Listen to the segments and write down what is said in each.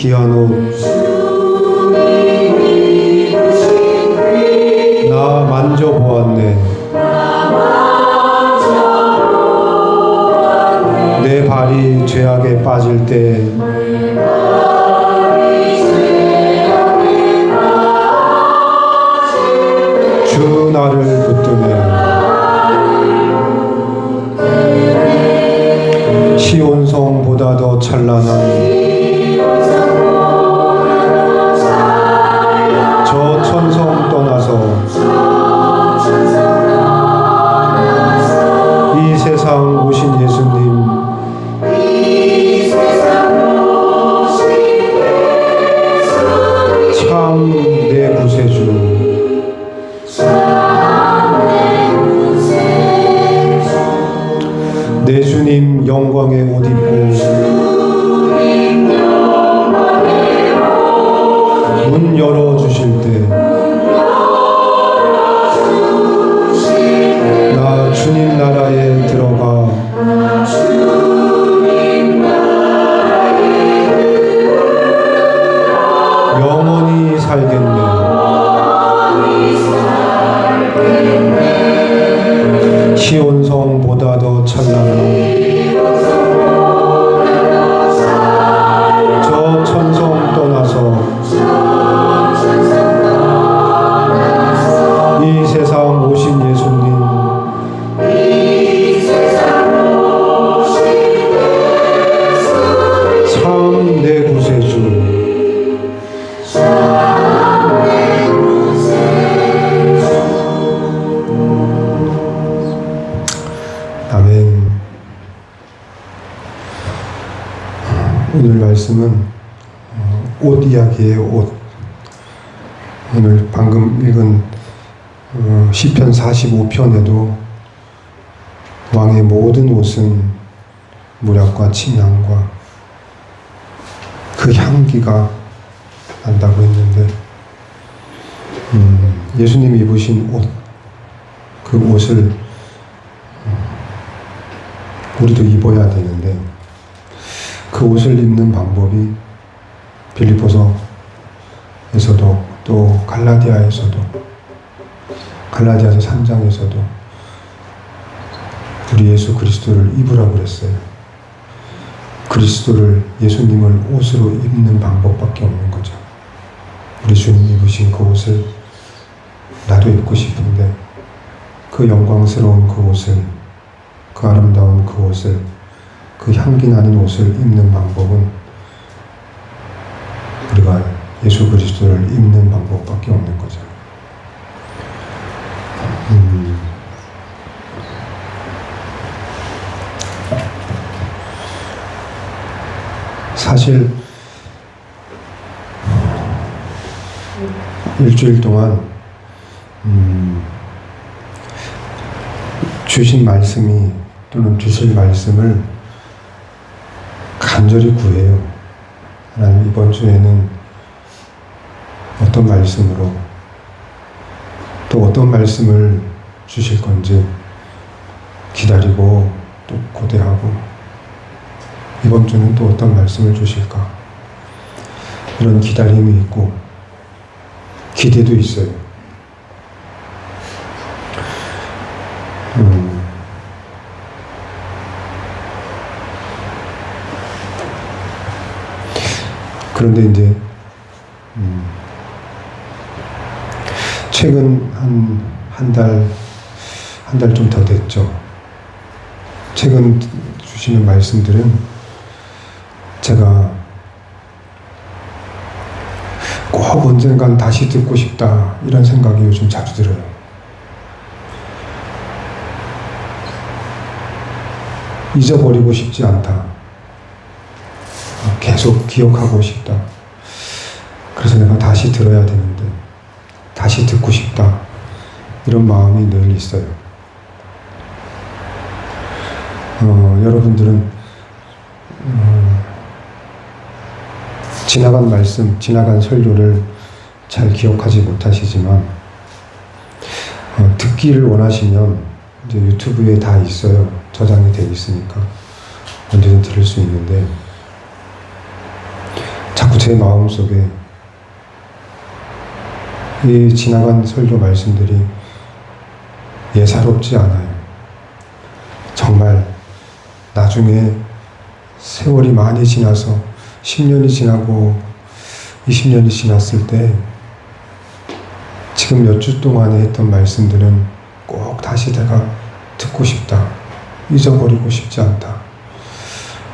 귀한 옷 나 만져보았네. 내 발이 죄악에 빠질 때 주 나를 붙드네. 시온성보다 더 찬란한 저 천성 떠나서 이 세상 오신 예수님 참 내 구세주 내 주님 영광의 옷 입고 문 열어주실 때 나 주님 나라에 들어가 영원히 살겠네. 시온성보다 더 찬란한 저 천성 떠나서 이 세상 오신 예수님 참 내 구세주 아멘. 오늘 말씀은 옷 이야기예요. 옷. 오늘 방금 읽은 시편 45편에도 왕의 모든 옷은 무략과 침향과 그 향기가 난다고 했는데 예수님이 입으신 옷, 그 옷을 우리도 입어야 되는데 그 옷을 입는 방법이 빌립보서에서도 또 갈라디아에서도 갈라디아서 3장에서도 우리 예수 그리스도를 입으라고 그랬어요. 그리스도를 예수님을 옷으로 입는 방법밖에 없는 거죠. 우리 주님 입으신 그 옷을 나도 입고 싶은데 그 영광스러운 그 옷을 그 아름다운 그 옷을 그 향기 나는 옷을 입는 방법은 우리가 예수 그리스도를 입는 방법밖에 없는 거죠. 사실 일주일 동안 주신 말씀이 또는 주실 말씀을 간절히 구해요. 하나님 이번 주에는 어떤 말씀으로 또 어떤 말씀을 주실 건지 기다리고 또 고대하고 이번 주는 또 어떤 말씀을 주실까 이런 기다림이 있고 기대도 있어요. 그런데 이제 최근 한 달 좀 더 됐죠. 최근 주시는 말씀들은 제가 꼭 언젠간 다시 듣고 싶다 이런 생각이 요즘 자주 들어요. 잊어버리고 싶지 않다. 계속 기억하고 싶다. 그래서 내가 다시 들어야 되는데 다시 듣고 싶다. 이런 마음이 늘 있어요. 여러분들은 지나간 말씀, 지나간 설교를 잘 기억하지 못하시지만 듣기를 원하시면 이제 유튜브에 다 있어요. 저장이 되어 있으니까 언제든 들을 수 있는데 자꾸 제 마음속에 이 지나간 설교 말씀들이 예사롭지 않아요. 정말 나중에 세월이 많이 지나서 10년이 지나고 20년이 지났을 때 지금 몇 주 동안에 했던 말씀들은 꼭 다시 내가 듣고 싶다. 잊어버리고 싶지 않다.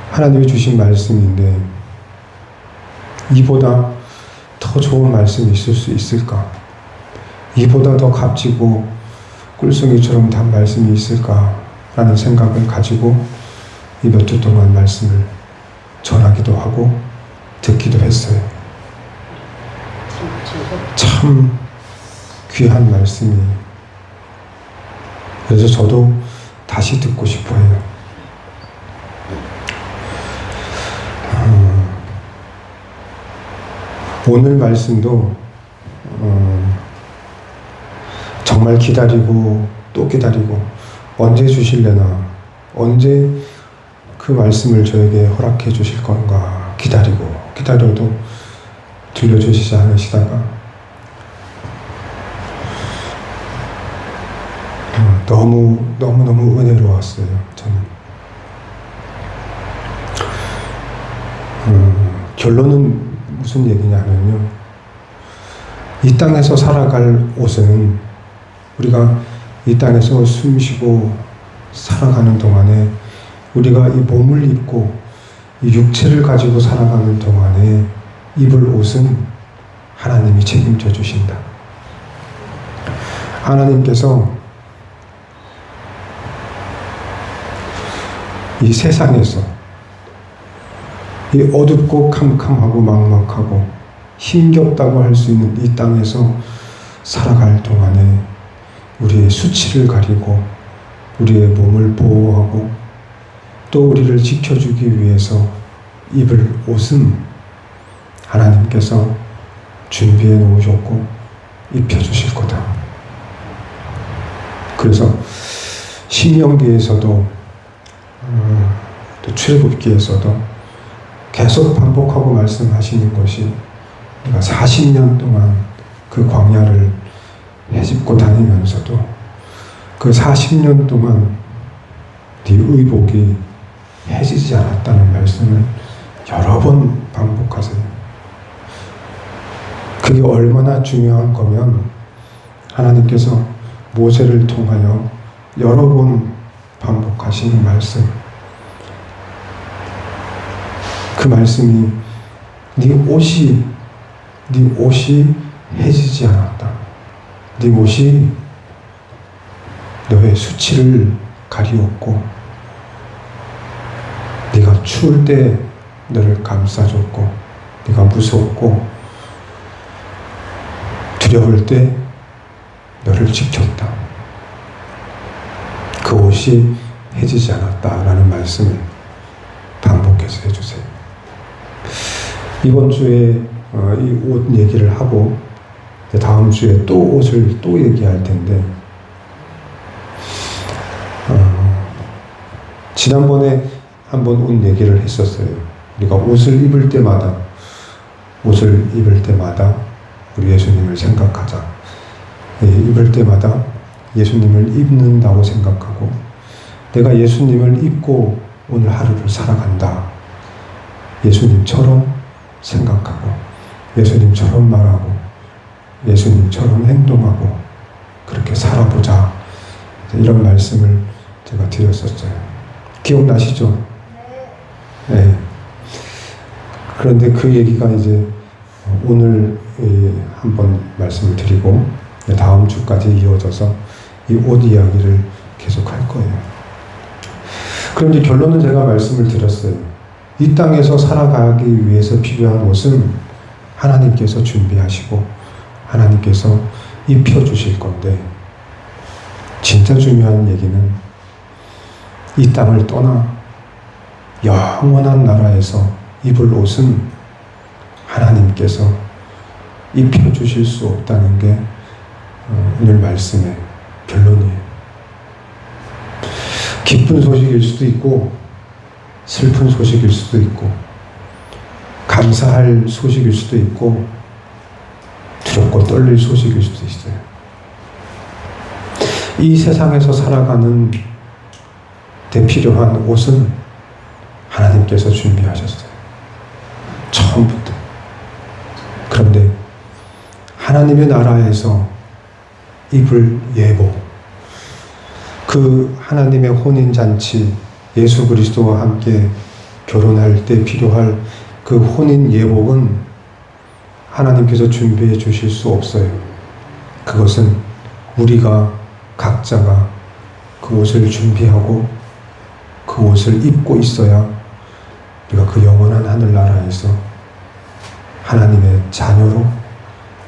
하나님이 주신 말씀인데 이보다 더 좋은 말씀이 있을 수 있을까? 이보다 더 값지고 꿀송이처럼 단 말씀이 있을까? 라는 생각을 가지고 이 몇 주 동안 말씀을 전하기도 하고 듣기도 했어요. 참 귀한 말씀이. 그래서 저도 다시 듣고 싶어 해요. 오늘 말씀도 정말 기다리고 또 기다리고 언제 주실래나, 언제 그 말씀을 저에게 허락해 주실 건가 기다려도 들려주시지 않으시다가 너무 은혜로웠어요. 저는 결론은 무슨 얘기냐면요, 이 땅에서 살아갈 옷은 우리가 이 땅에서 숨쉬고 살아가는 동안에 우리가 이 몸을 입고 이 육체를 가지고 살아가는 동안에 입을 옷은 하나님이 책임져 주신다. 하나님께서 이 세상에서 이 어둡고 캄캄하고 막막하고 힘겹다고 할 수 있는 이 땅에서 살아갈 동안에 우리의 수치를 가리고 우리의 몸을 보호하고 또 우리를 지켜주기 위해서 입을 옷은 하나님께서 준비해 놓으셨고 입혀주실 거다. 그래서 신명기에서도 또 출애굽기에서도 계속 반복하고 말씀하시는 것이 우리가 40년 동안 그 광야를 헤집고 다니면서도 그 40년 동안 네 의복이 해지지 않았다는 말씀을 여러 번 반복하세요. 그게 얼마나 중요한 거면 하나님께서 모세를 통하여 여러 번 반복하시는 말씀, 그 말씀이 네 옷이 해지지 않았다. 네 옷이 너의 수치를 가리웠고 네가 추울 때 너를 감싸줬고 네가 무섭고 두려울 때 너를 지켰다. 그 옷이 해지지 않았다라는 말씀을 반복해서 해주세요. 이번 주에 이 옷 얘기를 하고 다음 주에 또 옷을 또 얘기할 텐데 지난번에 한번 옷 얘기를 했었어요. 우리가 옷을 입을 때마다 우리 예수님을 생각하자. 입을 때마다 예수님을 입는다고 생각하고 내가 예수님을 입고 오늘 하루를 살아간다. 예수님처럼 생각하고 예수님처럼 말하고 예수님처럼 행동하고 그렇게 살아보자. 이런 말씀을 제가 드렸었어요. 기억나시죠? 네. 그런데 그 얘기가 이제 오늘 한번 말씀을 드리고 다음 주까지 이어져서 이 옷 이야기를 계속 할 거예요. 그런데 결론은 제가 말씀을 드렸어요. 이 땅에서 살아가기 위해서 필요한 옷은 하나님께서 준비하시고 하나님께서 입혀주실 건데 진짜 중요한 얘기는 이 땅을 떠나 영원한 나라에서 입을 옷은 하나님께서 입혀주실 수 없다는 게 오늘 말씀의 결론이에요. 기쁜 소식일 수도 있고 슬픈 소식일 수도 있고 감사할 소식일 수도 있고 두렵고 떨릴 소식일 수도 있어요. 이 세상에서 살아가는 데 필요한 옷은 하나님께서 준비하셨어요. 처음부터. 그런데 하나님의 나라에서 입을 예복, 그 하나님의 혼인잔치, 예수 그리스도와 함께 결혼할 때 필요할 그 혼인 예복은 하나님께서 준비해 주실 수 없어요. 그것은 우리가 각자가 그 옷을 준비하고 그 옷을 입고 있어야 우리가 그 영원한 하늘나라에서 하나님의 자녀로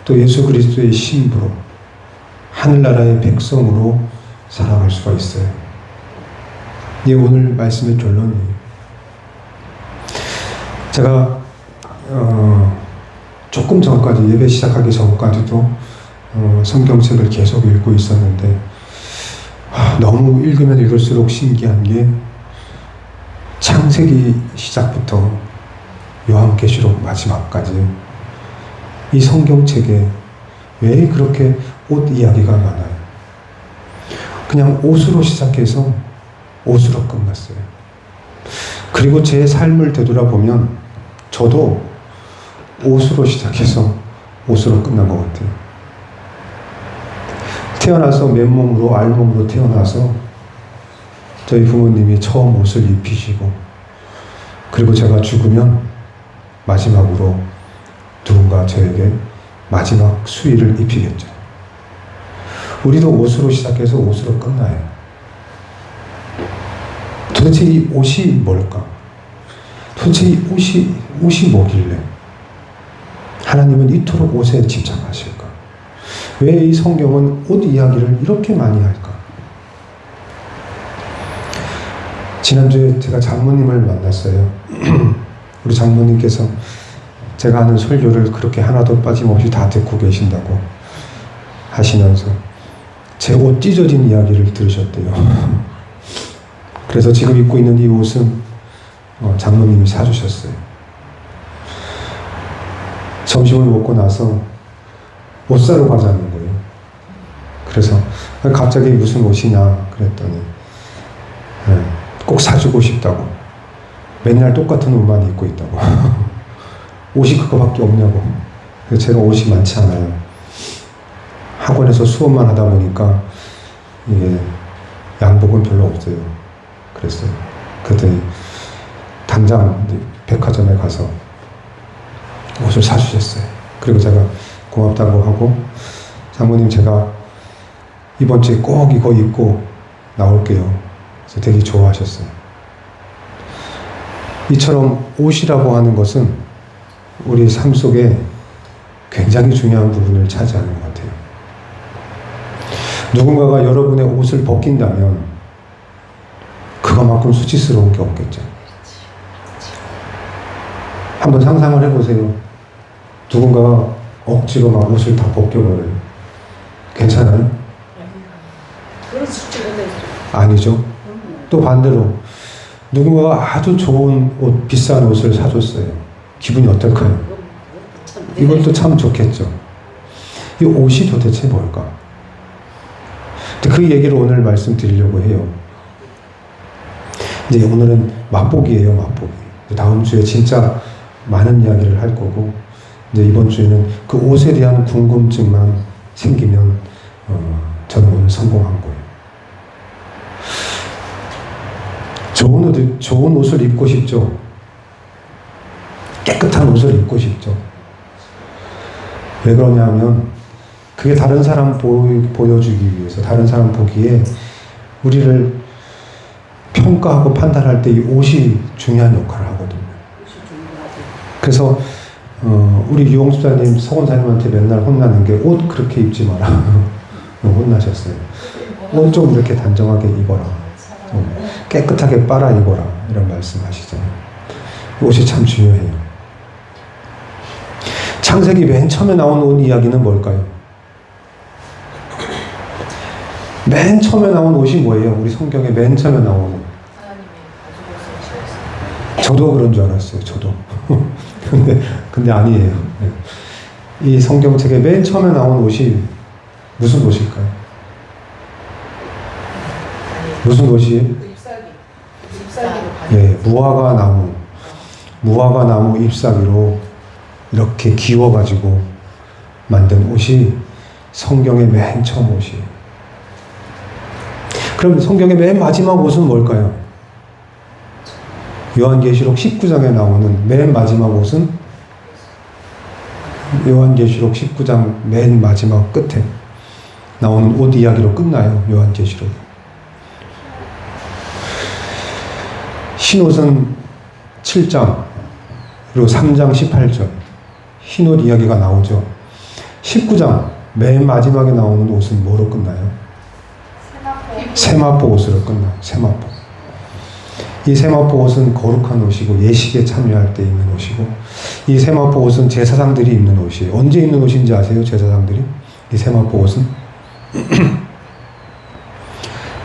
또 예수 그리스도의 신부로 하늘나라의 백성으로 살아갈 수가 있어요. 이게 오늘 말씀의 결론이에요. 제가 조금 전까지, 예배 시작하기 전까지도 성경책을 계속 읽고 있었는데 너무 읽으면 읽을수록 신기한 게 창세기 시작부터 요한계시록 마지막까지 이 성경책에 왜 그렇게 옷 이야기가 많아요? 그냥 옷으로 시작해서 옷으로 끝났어요. 그리고 제 삶을 되돌아보면 저도 옷으로 시작해서 옷으로 끝난 것 같아요. 태어나서 맨몸으로 알몸으로 태어나서 저희 부모님이 처음 옷을 입히시고, 그리고 제가 죽으면 마지막으로 누군가 저에게 마지막 수의를 입히겠죠. 우리도 옷으로 시작해서 옷으로 끝나요. 도대체 이 옷이 뭘까? 도대체 이 옷이 뭐길래 하나님은 이토록 옷에 집착하실까? 왜 이 성경은 옷 이야기를 이렇게 많이 할까? 지난주에 제가 장모님을 만났어요. 우리 장모님께서 제가 하는 설교를 그렇게 하나도 빠짐없이 다 듣고 계신다고 하시면서 제 옷 찢어진 이야기를 들으셨대요. 그래서 지금 입고 있는 이 옷은 장모님이 사주셨어요. 점심을 먹고 나서 옷 사러 가자는 거예요. 그래서 갑자기 무슨 옷이냐 그랬더니 꼭 사주고 싶다고. 맨날 똑같은 옷만 입고 있다고. 옷이 그거밖에 없냐고. 그래서 제가 옷이 많지 않아요. 학원에서 수업만 하다 보니까 이게 양복은 별로 없어요. 그랬어요. 그랬더니 당장 백화점에 가서 옷을 사주셨어요. 그리고 제가 고맙다고 하고, 장모님 제가 이번 주에 꼭 이거 입고 나올게요. 그래서 되게 좋아하셨어요. 이처럼 옷이라고 하는 것은 우리 삶 속에 굉장히 중요한 부분을 차지하는 것 같아요. 누군가가 여러분의 옷을 벗긴다면 그거만큼 수치스러운 게 없겠죠. 한번 상상을 해보세요. 누군가가 억지로 막 옷을 다 벗겨버려요. 괜찮아요? 아니죠. 또 반대로 누군가가 아주 좋은 옷, 비싼 옷을 사줬어요. 기분이 어떨까요? 이것도 참 좋겠죠. 이 옷이 도대체 뭘까? 그 얘기를 오늘 말씀드리려고 해요. 이제 오늘은 맛보기예요, 맛보기. 다음 주에 진짜 많은 이야기를 할 거고, 이제 이번 주에는 그 옷에 대한 궁금증만 생기면 저는 오늘 성공한 거예요. 좋은 옷을 입고 싶죠. 깨끗한 옷을 입고 싶죠. 왜 그러냐면 그게 다른 사람 보여주기 위해서, 다른 사람 보기에 우리를 평가하고 판단할 때 이 옷이 중요한 역할을 하거든요. 그래서 우리 유홍수사님, 서원사님한테 맨날 혼나는 게 옷 그렇게 입지 마라. 혼나셨어요. 옷 좀 이렇게 단정하게 입어라. 깨끗하게 빨아 입어라. 이런 말씀 하시잖아요. 옷이 참 중요해요. 창세기 맨 처음에 나온 옷 이야기는 뭘까요? 맨 처음에 나온 옷이 뭐예요? 우리 성경에 맨 처음에 나온 옷. 저도 그런 줄 알았어요. 저도. 근데 아니에요. 네. 이 성경책의 맨 처음에 나온 옷이 무슨 옷일까요? 무슨 옷이에요? 잎사귀로 예, 무화과 나무 잎사귀로 이렇게 기워가지고 만든 옷이 성경의 맨 처음 옷이에요. 그럼 성경의 맨 마지막 옷은 뭘까요? 요한계시록 19장에 나오는 맨 마지막 옷은 요한계시록 19장 맨 마지막 끝에 나오는 옷 이야기로 끝나요. 요한계시록. 흰옷은 7장 그리고 3장 18절 흰옷 이야기가 나오죠. 19장 맨 마지막에 나오는 옷은 뭐로 끝나요? 세마포 옷으로 끝나요. 세마포. 이 세마포 옷은 거룩한 옷이고 예식에 참여할 때 입는 옷이고 이 세마포 옷은 제사장들이 입는 옷이에요. 언제 입는 옷인지 아세요? 제사장들이? 이 세마포 옷은?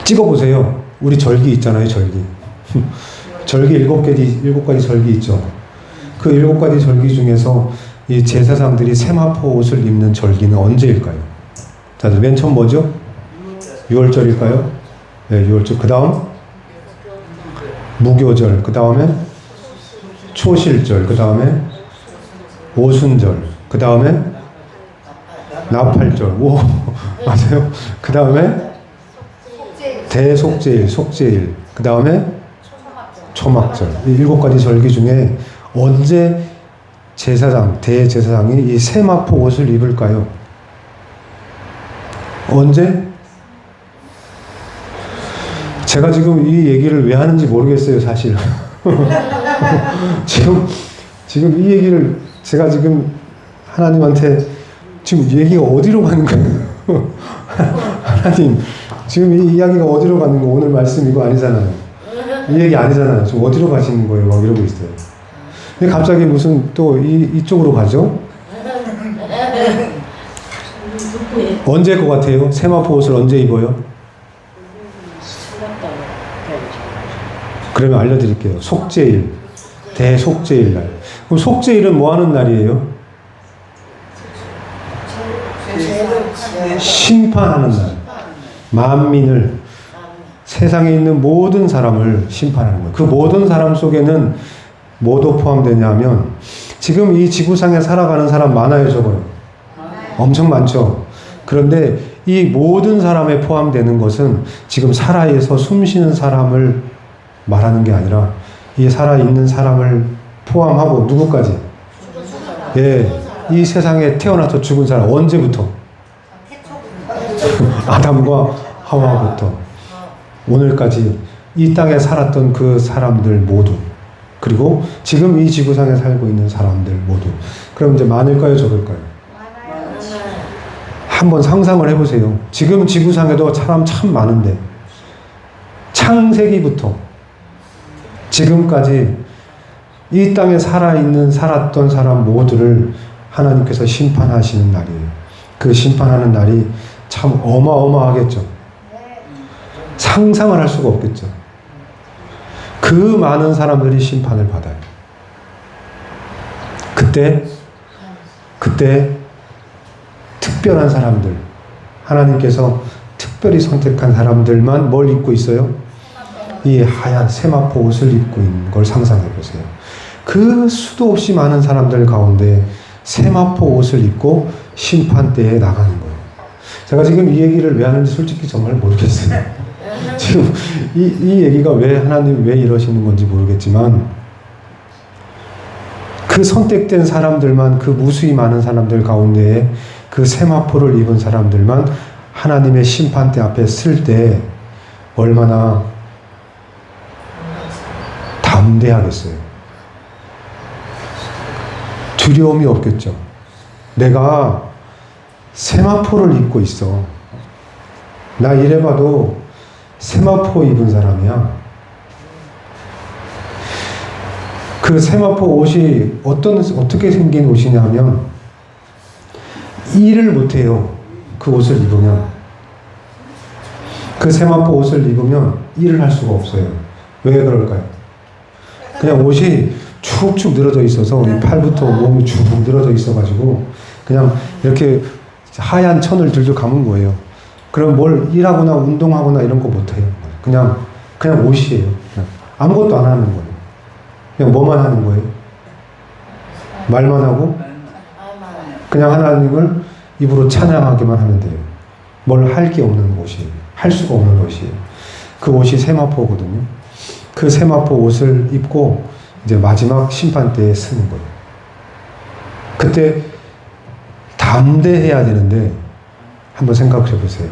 찍어보세요. 우리 절기 있잖아요. 절기. 절기 7가지 절기 있죠. 그 7가지 절기 중에서 이 제사장들이 세마포 옷을 입는 절기는 언제일까요? 다들 맨 처음 뭐죠? 6월절일까요? 네, 6월절. 그 다음? 무교절. 그 다음에? 초실절. 그 다음에? 오순절. 그 다음에? 나팔절. 오, 맞아요. 그 다음에? 대속제일, 속제일. 그 다음에? 초막절. 이 7가지 절기 중에 언제 제사장, 대제사장이 이 세마포 옷을 입을까요? 언제? 제가 지금 이 얘기를 왜 하는지 모르겠어요, 사실. 지금 이 얘기를 제가 지금 하나님한테 지금 얘기가 어디로 가는 거예요? 하나님, 지금 이 이야기가 어디로 가는 거? 오늘 말씀 이거 아니잖아요. 이 얘기 아니잖아요. 지금 어디로 가시는 거예요? 막 이러고 있어요. 근데 갑자기 무슨 또 이쪽으로 가죠? 언제일 것 같아요? 세마포 옷을 언제 입어요? 그러면 알려드릴게요. 속죄일, 대속죄일 날. 그럼 속죄일은 뭐 하는 날이에요? 심판하는 날. 만민을, 세상에 있는 모든 사람을 심판하는 거예요. 그 모든 사람 속에는 뭐도 포함되냐면 지금 이 지구상에 살아가는 사람 많아요, 적어요? 엄청 많죠. 그런데 이 모든 사람에 포함되는 것은 지금 살아있어 숨쉬는 사람을 말하는 게 아니라 이 살아있는 사람을 포함하고 누구까지? 예, 이 세상에 태어나서 죽은 사람 언제부터? 아담과 하와부터 오늘까지 이 땅에 살았던 그 사람들 모두, 그리고 지금 이 지구상에 살고 있는 사람들 모두. 그럼 이제 많을까요, 적을까요? 한번 상상을 해보세요. 지금 지구상에도 사람 참 많은데 창세기부터 지금까지 이 땅에 살았던 사람 모두를 하나님께서 심판하시는 날이에요. 그 심판하는 날이 참 어마어마하겠죠. 상상을 할 수가 없겠죠. 그 많은 사람들이 심판을 받아요. 그때 특별한 사람들, 하나님께서 특별히 선택한 사람들만 뭘 입고 있어요? 이 하얀 세마포 옷을 입고 있는 걸 상상해 보세요. 그 수도 없이 많은 사람들 가운데 세마포 옷을 입고 심판대에 나가는 거예요. 제가 지금 이 얘기를 왜 하는지 솔직히 정말 모르겠어요. 지금 이 얘기가 왜 하나님 왜 이러시는 건지 모르겠지만 그 선택된 사람들만, 그 무수히 많은 사람들 가운데에 그 세마포를 입은 사람들만 하나님의 심판대 앞에 쓸 때 얼마나 담대하겠어요. 두려움이 없겠죠. 내가 세마포를 입고 있어. 나 이래봐도 세마포 입은 사람이야. 그 세마포 옷이 어떻게 생긴 옷이냐면 일을 못해요. 그 옷을 입으면. 그 세마포 옷을 입으면 일을 할 수가 없어요. 왜 그럴까요? 그냥 옷이 축축 늘어져 있어서 이 팔부터 몸이 쭉 늘어져 있어가지고 그냥 이렇게 하얀 천을 들들 감은 거예요. 그럼 뭘 일하거나 운동하거나 이런 거 못해요. 그냥 옷이에요. 그냥 아무것도 안 하는 거예요. 그냥 뭐만 하는 거예요? 말만 하고 그냥 하나님을 입으로 찬양하기만 하면 돼요. 뭘 할 게 없는 옷이에요. 할 수가 없는 옷이에요. 그 옷이 세마포거든요. 그 세마포 옷을 입고 이제 마지막 심판 때에 쓰는 거예요. 그때 담대해야 되는데 한번 생각해 보세요.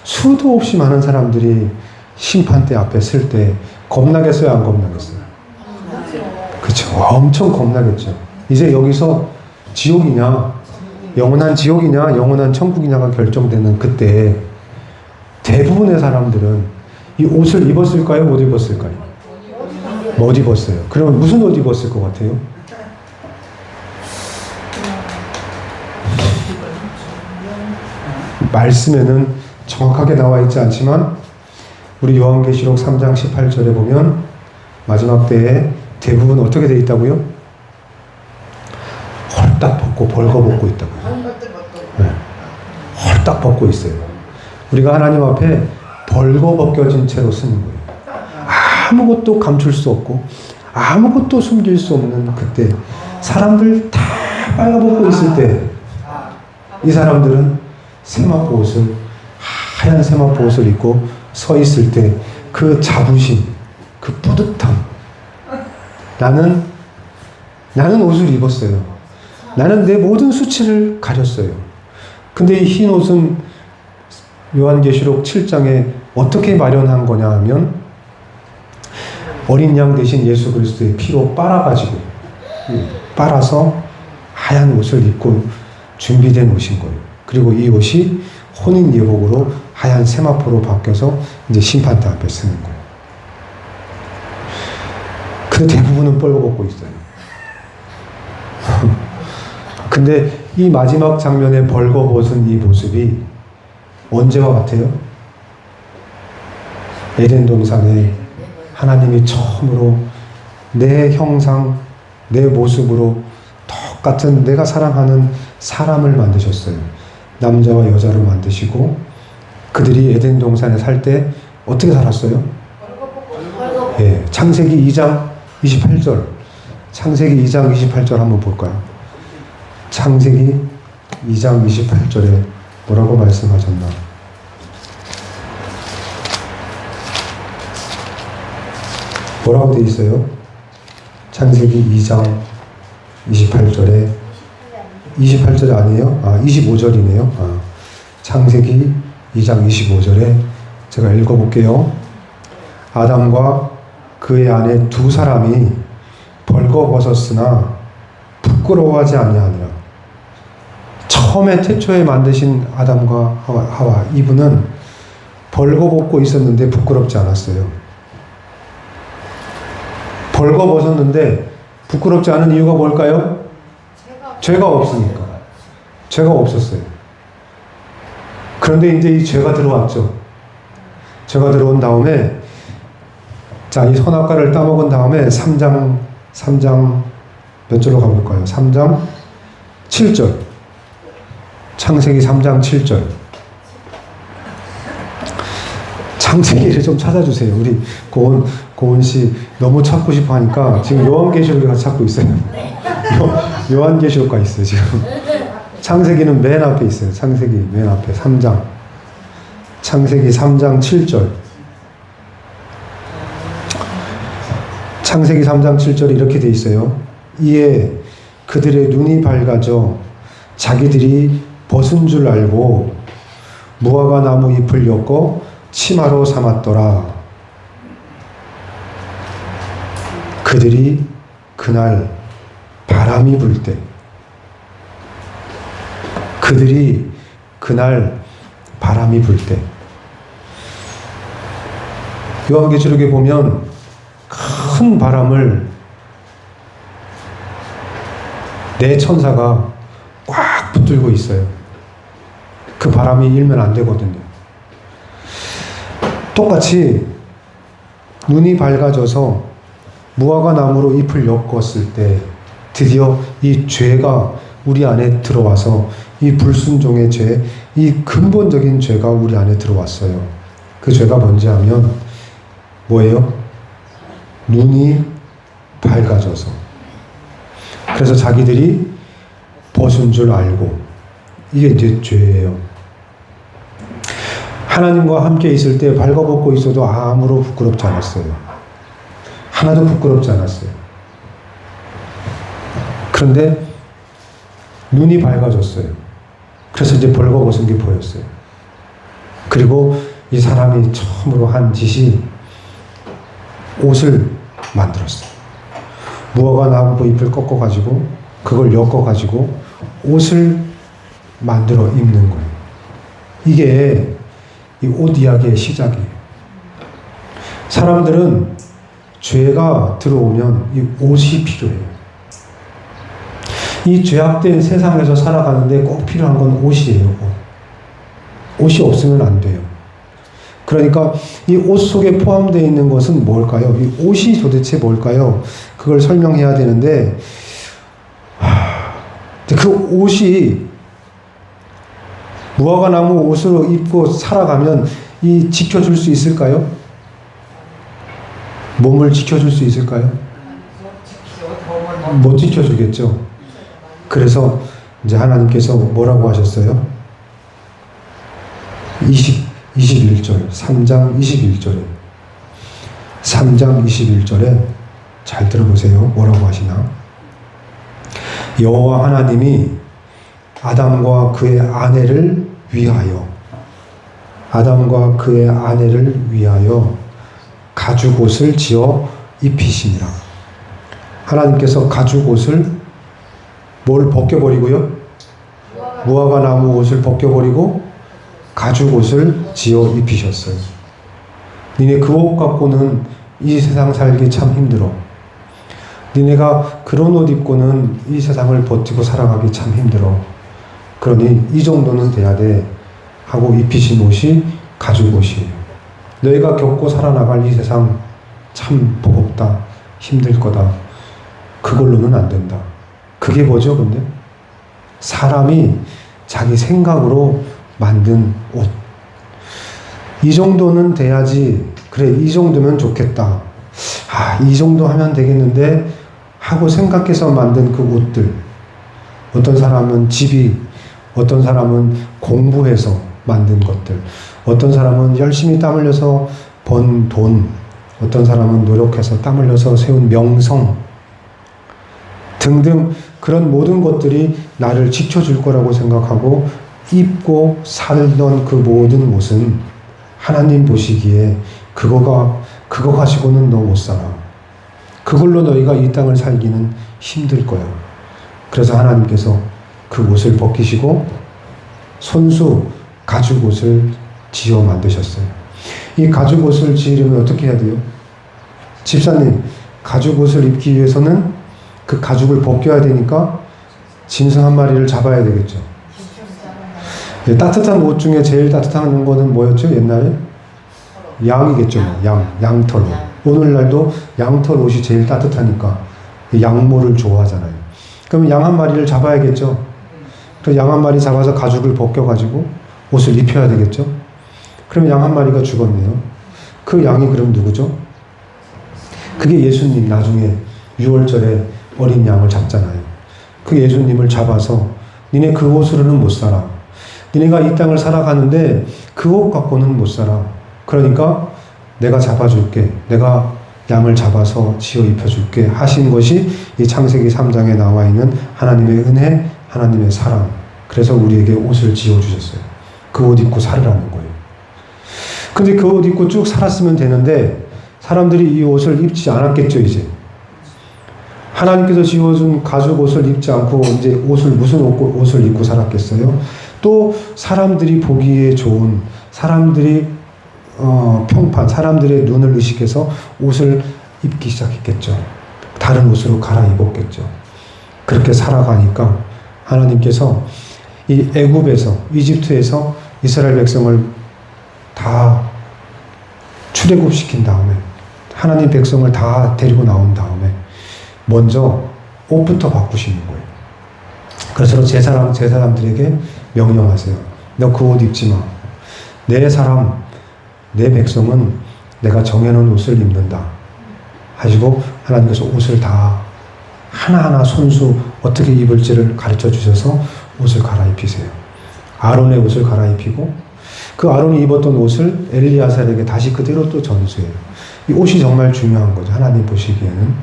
수도 없이 많은 사람들이 심판 때 앞에 쓸 때 겁나겠어요? 안 겁나겠어요? 그렇죠. 엄청 겁나겠죠. 이제 여기서 지옥이냐, 영원한 지옥이냐, 영원한 천국이냐가 결정되는 그때 대부분의 사람들은 이 옷을 입었을까요? 못 입었을까요? 못 입었어요. 그러면 무슨 옷 입었을 것 같아요? 말씀에는 정확하게 나와 있지 않지만 우리 요한계시록 3장 18절에 보면 마지막 때에 대부분 어떻게 돼 있다고요? 홀딱 벗고 벌거벗고 있다고요. 네. 홀딱 벗고 있어요. 우리가 하나님 앞에 벌거벗겨진 채로 쓰는 거예요. 아무것도 감출 수 없고 아무것도 숨길 수 없는 그때 사람들 다 빨가벗고 있을 때 이 사람들은 세마포 옷을 하얀 세마포 옷을 입고 서 있을 때 그 자부심, 그 뿌듯함. 나는 옷을 입었어요. 나는 내 모든 수치를 가렸어요. 근데 이 흰 옷은 요한계시록 7장에 어떻게 마련한 거냐 하면 어린 양 대신 예수 그리스도의 피로 빨아가지고 빨아서 하얀 옷을 입고 준비된 옷인 거예요. 그리고 이 옷이 혼인 예복으로 하얀 세마포로 바뀌어서 이제 심판대 앞에 쓰는 거예요. 근데 대부분은 뻘거벗고 있어요. 근데 이 마지막 장면에 벌거벗은 이 모습이 언제와 같아요? 에덴 동산에 하나님이 처음으로 내 형상, 내 모습으로 똑같은 내가 사랑하는 사람을 만드셨어요. 남자와 여자로 만드시고 그들이 에덴 동산에 살 때 어떻게 살았어요? 예, 창세기 2장 28절. 창세기 2장 28절 한번 볼까요? 창세기 2장 28절에 뭐라고 말씀하셨나? 뭐라고 되어 있어요? 창세기 2장 28절에 28절 아니에요? 25절이네요. 창세기 2장 25절에 제가 읽어볼게요. 아담과 그의 아내 두 사람이 벌거벗었으나 부끄러워하지 아니하니라. 처음에 태초에 만드신 아담과 하와 이분은 벌거벗고 있었는데 부끄럽지 않았어요. 벌거벗었는데 부끄럽지 않은 이유가 뭘까요? 죄가 없으니까. 죄가 없었어요. 그런데 이제 이 죄가 들어왔죠. 죄가 들어온 다음에 자, 이 선악과를 따먹은 다음에 3장 몇 절로 가볼까요? 3장 7절. 창세기 3장 7절. 창세기를 좀 찾아주세요. 우리 고은 씨 너무 찾고 싶어 하니까 지금 요한계시록을 찾고 있어요. 요한계시록가 있어요, 지금. 창세기는 맨 앞에 있어요. 창세기 맨 앞에 3장. 창세기 3장 7절. 창세기 3장 7절에 이렇게 돼 있어요. 이에 그들의 눈이 밝아져 자기들이 벗은 줄 알고 무화과 나무 잎을 엮어 치마로 삼았더라. 그들이 그날 바람이 불 때, 그들이 그날 바람이 불 때, 요한계시록에 보면 큰 바람을 네 천사가 꽉 붙들고 있어요. 그 바람이 일면 안 되거든요. 똑같이 눈이 밝아져서 무화과 나무로 잎을 엮었을 때 드디어 이 죄가 우리 안에 들어와서 이 불순종의 죄, 이 근본적인 죄가 우리 안에 들어왔어요. 그 죄가 뭔지 하면 뭐예요? 눈이 밝아져서. 그래서 자기들이 벗은 줄 알고. 이게 이제 죄예요. 하나님과 함께 있을 때 발가벗고 있어도 아무로 부끄럽지 않았어요. 하나도 부끄럽지 않았어요. 그런데 눈이 밝아졌어요. 그래서 이제 벌거벗은 게 보였어요. 그리고 이 사람이 처음으로 한 짓이 옷을 만들었어요. 무화과 나무 잎을 꺾어가지고 그걸 엮어가지고 옷을 만들어 입는 거예요. 이게 이 옷 이야기의 시작이에요. 사람들은 죄가 들어오면 이 옷이 필요해요. 이 죄악된 세상에서 살아가는데 꼭 필요한 건 옷이에요. 옷이 없으면 안 돼요. 그러니까 이 옷 속에 포함되어 있는 것은 뭘까요? 이 옷이 도대체 뭘까요? 그걸 설명해야 되는데 그 옷이 무화과 나무 옷으로 입고 살아가면 이 지켜줄 수 있을까요? 몸을 지켜줄 수 있을까요? 못 지켜주겠죠. 그래서 이제 하나님께서 뭐라고 하셨어요? 21절, 3장 21절에 3장 21절에 잘 들어보세요. 뭐라고 하시나? 여호와 하나님이 아담과 그의 아내를 위하여 가죽옷을 지어 입히시니라. 하나님께서 가죽옷을 뭘 벗겨버리고요? 무화과 나무 옷을 벗겨버리고 가죽옷을 지어 입히셨어요. 니네 그 옷 갖고는 이 세상 살기 참 힘들어. 니네가 그런 옷 입고는 이 세상을 버티고 살아가기 참 힘들어. 그러니 이 정도는 돼야 돼 하고 입히신 옷이 가죽옷이에요. 너희가 겪고 살아나갈 이 세상 참 버겁다, 힘들 거다. 그걸로는 안 된다. 그게 뭐죠, 근데? 사람이 자기 생각으로 만든 옷. 이 정도는 돼야지. 그래, 이 정도면 좋겠다. 이 정도 하면 되겠는데 하고 생각해서 만든 그 옷들. 어떤 사람은 집이, 어떤 사람은 공부해서 만든 것들, 어떤 사람은 열심히 땀 흘려서 번 돈, 어떤 사람은 노력해서 땀 흘려서 세운 명성 등등 그런 모든 것들이 나를 지켜줄 거라고 생각하고 입고 살던 그 모든 옷은 하나님 보시기에 그거 가지고는 너 못 살아. 그걸로 너희가 이 땅을 살기는 힘들 거야. 그래서 하나님께서 그 옷을 벗기시고 손수 가죽옷을 지어 만드셨어요. 이 가죽옷을 지으려면 어떻게 해야 돼요? 집사님, 가죽옷을 입기 위해서는 그 가죽을 벗겨야 되니까 짐승 한 마리를 잡아야 되겠죠. 따뜻한 옷 중에 제일 따뜻한 거는 뭐였죠? 옛날에? 양이겠죠. 양털 옷. 오늘날도 양털 옷이 제일 따뜻하니까 양모를 좋아하잖아요. 그러면 양 한 마리를 잡아야겠죠. 그래서 양 한 마리 잡아서 가죽을 벗겨가지고 옷을 입혀야 되겠죠. 그러면 양 한 마리가 죽었네요. 그 양이 그럼 누구죠? 그게 예수님. 나중에 6월절에 어린 양을 잡잖아요. 그 예수님을 잡아서 니네 그 옷으로는 못 살아. 니네가 이 땅을 살아가는데 그 옷 갖고는 못 살아. 그러니까 내가 잡아줄게. 내가 양을 잡아서 지어 입혀줄게 하신 것이 이 창세기 3장에 나와 있는 하나님의 은혜, 하나님의 사랑. 그래서 우리에게 옷을 지어주셨어요. 그 옷 입고 살으라는 거예요. 근데 그 옷 입고 쭉 살았으면 되는데 사람들이 이 옷을 입지 않았겠죠, 이제. 하나님께서 지어준 가죽 옷을 입지 않고 이제 무슨 옷을 입고 살았겠어요? 또 사람들이 보기에 좋은, 사람들이 평판, 사람들의 눈을 의식해서 옷을 입기 시작했겠죠. 다른 옷으로 갈아입었겠죠. 그렇게 살아가니까 하나님께서 이 애굽에서, 이집트에서 이스라엘 백성을 다 출애굽시킨 다음에 하나님 백성을 다 데리고 나온 다음에 먼저 옷부터 바꾸시는 거예요. 그래서 제 사람들에게 명령하세요. 너 그 옷 입지 마. 내 사람, 내 백성은 내가 정해놓은 옷을 입는다. 하시고 하나님께서 옷을 다 하나하나 손수 어떻게 입을지를 가르쳐 주셔서 옷을 갈아입히세요. 아론의 옷을 갈아입히고 그 아론이 입었던 옷을 엘리야살에게 다시 그대로 또 전수해요. 이 옷이 정말 중요한 거죠. 하나님 보시기에는.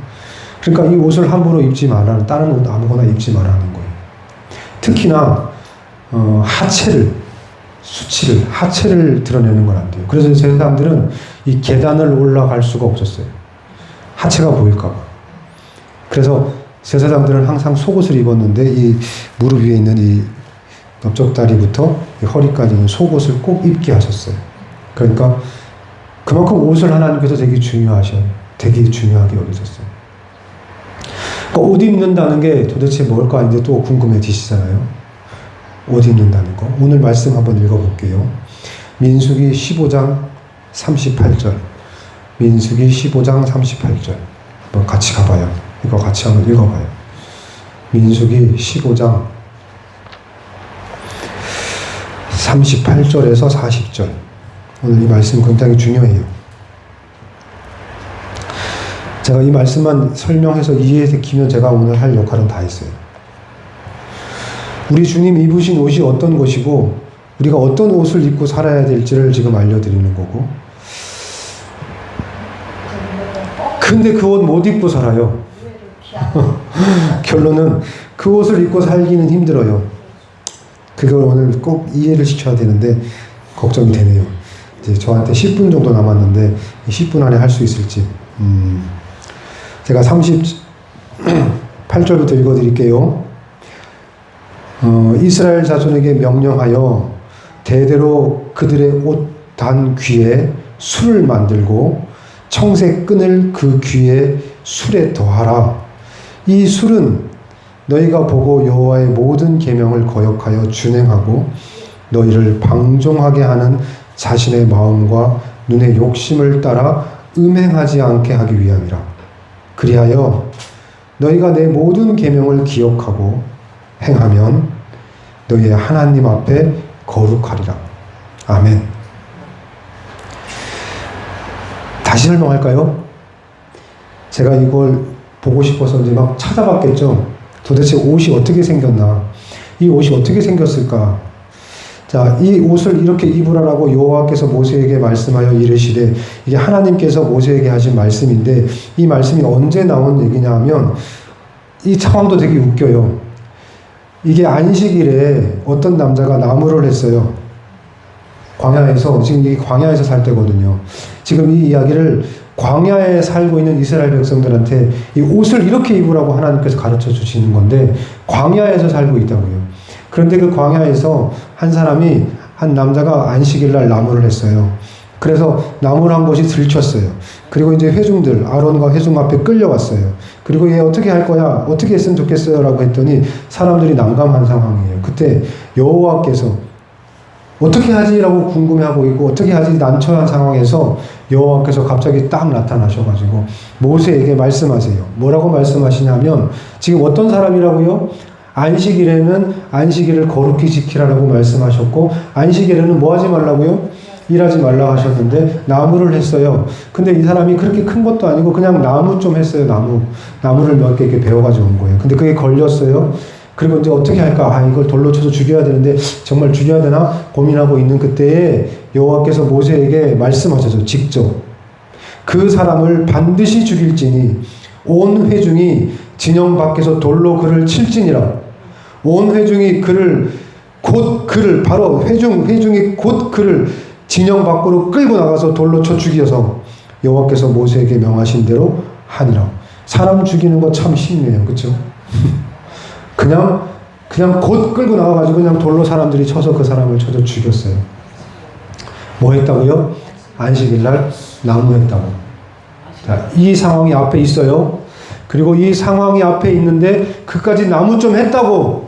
그러니까 이 옷을 함부로 입지 말라는, 다른 옷 아무거나 입지 말라는 거예요. 특히나 하체를 드러내는 건 안 돼요. 그래서 제 사람들은 이 계단을 올라갈 수가 없었어요. 하체가 보일까 봐. 그래서 제 사람들은 항상 속옷을 입었는데 이 무릎 위에 있는 이 넓적다리부터 이 허리까지는 속옷을 꼭 입게 하셨어요. 그러니까 그만큼 옷을 하나님께서 되게 중요하게 여기셨어요. 그러니까 옷 입는다는 게 도대체 뭘까 이제 또 궁금해지시잖아요. 옷 입는다는 거. 오늘 말씀 한번 읽어볼게요. 민수기 15장 38절. 민수기 15장 38절. 한번 같이 가봐요. 이거 같이 한번 읽어봐요. 민수기 15장 38절에서 40절. 오늘 이 말씀 굉장히 중요해요. 제가 이 말씀만 설명해서 이해시키면 제가 오늘 할 역할은 다 했어요. 우리 주님 입으신 옷이 어떤 것이고 우리가 어떤 옷을 입고 살아야 될지를 지금 알려드리는 거고, 근데 그 옷 못 입고 살아요. 결론은 그 옷을 입고 살기는 힘들어요. 그걸 오늘 꼭 이해를 시켜야 되는데 걱정이 되네요. 이제 저한테 10분 정도 남았는데 10분 안에 할 수 있을지. 제가 38절부터 읽어드릴게요. 이스라엘 자손에게 명령하여 대대로 그들의 옷 단 귀에 술을 만들고 청색 끈을 그 귀에 술에 더하라. 이 술은 너희가 보고 여호와의 모든 계명을 거역하여 준행하고 너희를 방종하게 하는 자신의 마음과 눈의 욕심을 따라 음행하지 않게 하기 위함이라. 그리하여 너희가 내 모든 계명을 기억하고 행하면 너희의 하나님 앞에 거룩하리라. 아멘. 다시 설명할까요? 제가 이걸 보고 싶어서 이제 막 찾아봤겠죠. 도대체 옷이 어떻게 생겼나? 이 옷이 어떻게 생겼을까? 자, 이 옷을 이렇게 입으라라고 여호와께서 모세에게 말씀하여 이르시되, 이게 하나님께서 모세에게 하신 말씀인데 이 말씀이 언제 나온 얘기냐 하면 이 상황도 되게 웃겨요. 이게 안식일에 어떤 남자가 나무를 했어요. 광야에서, 지금 이게 광야에서 살 때거든요. 지금 이 이야기를 광야에 살고 있는 이스라엘 백성들한테 이 옷을 이렇게 입으라고 하나님께서 가르쳐 주시는 건데 광야에서 살고 있다고요. 그런데 그 광야에서 한 남자가 안식일날 나무를 했어요. 그래서 나무를 한 것이 들켰어요. 그리고 이제 회중들, 아론과 회중 앞에 끌려왔어요. 그리고 얘 어떻게 할 거야? 어떻게 했으면 좋겠어요? 라고 했더니 사람들이 난감한 상황이에요. 그때 여호와께서 어떻게 하지? 라고 궁금해하고 있고 어떻게 하지? 난처한 상황에서 여호와께서 갑자기 딱 나타나셔가지고 모세에게 말씀하세요. 뭐라고 말씀하시냐면 지금 어떤 사람이라고요? 안식일에는 안식일을 거룩히 지키라라고 말씀하셨고 안식일에는 뭐 하지 말라고요? 일하지 말라 하셨는데 나무를 했어요. 근데 이 사람이 그렇게 큰 것도 아니고 그냥 나무 좀 했어요. 나무를 몇 개 이렇게 베어가지고 온 거예요. 근데 그게 걸렸어요. 그리고 이제 어떻게 할까? 이걸 돌로 쳐서 죽여야 되는데 정말 죽여야 되나? 고민하고 있는 그때에 여호와께서 모세에게 말씀하셔서 직접 그 사람을 반드시 죽일지니 온 회중이 진영 밖에서 돌로 그를 칠지니라. 온 회중이 바로 회중이 곧 그를 진영 밖으로 끌고 나가서 돌로 쳐 죽여서 여호와께서 모세에게 명하신 대로 하니라. 사람 죽이는 거 참 쉽네요. 그렇죠? 그냥 곧 끌고 나와가지고 그냥 돌로 사람들이 쳐서 그 사람을 쳐서 죽였어요. 뭐 했다고요? 안식일날 나무했다고. 자, 이 상황이 앞에 있어요. 그리고 이 상황이 앞에 있는데 그까지 나무 좀 했다고.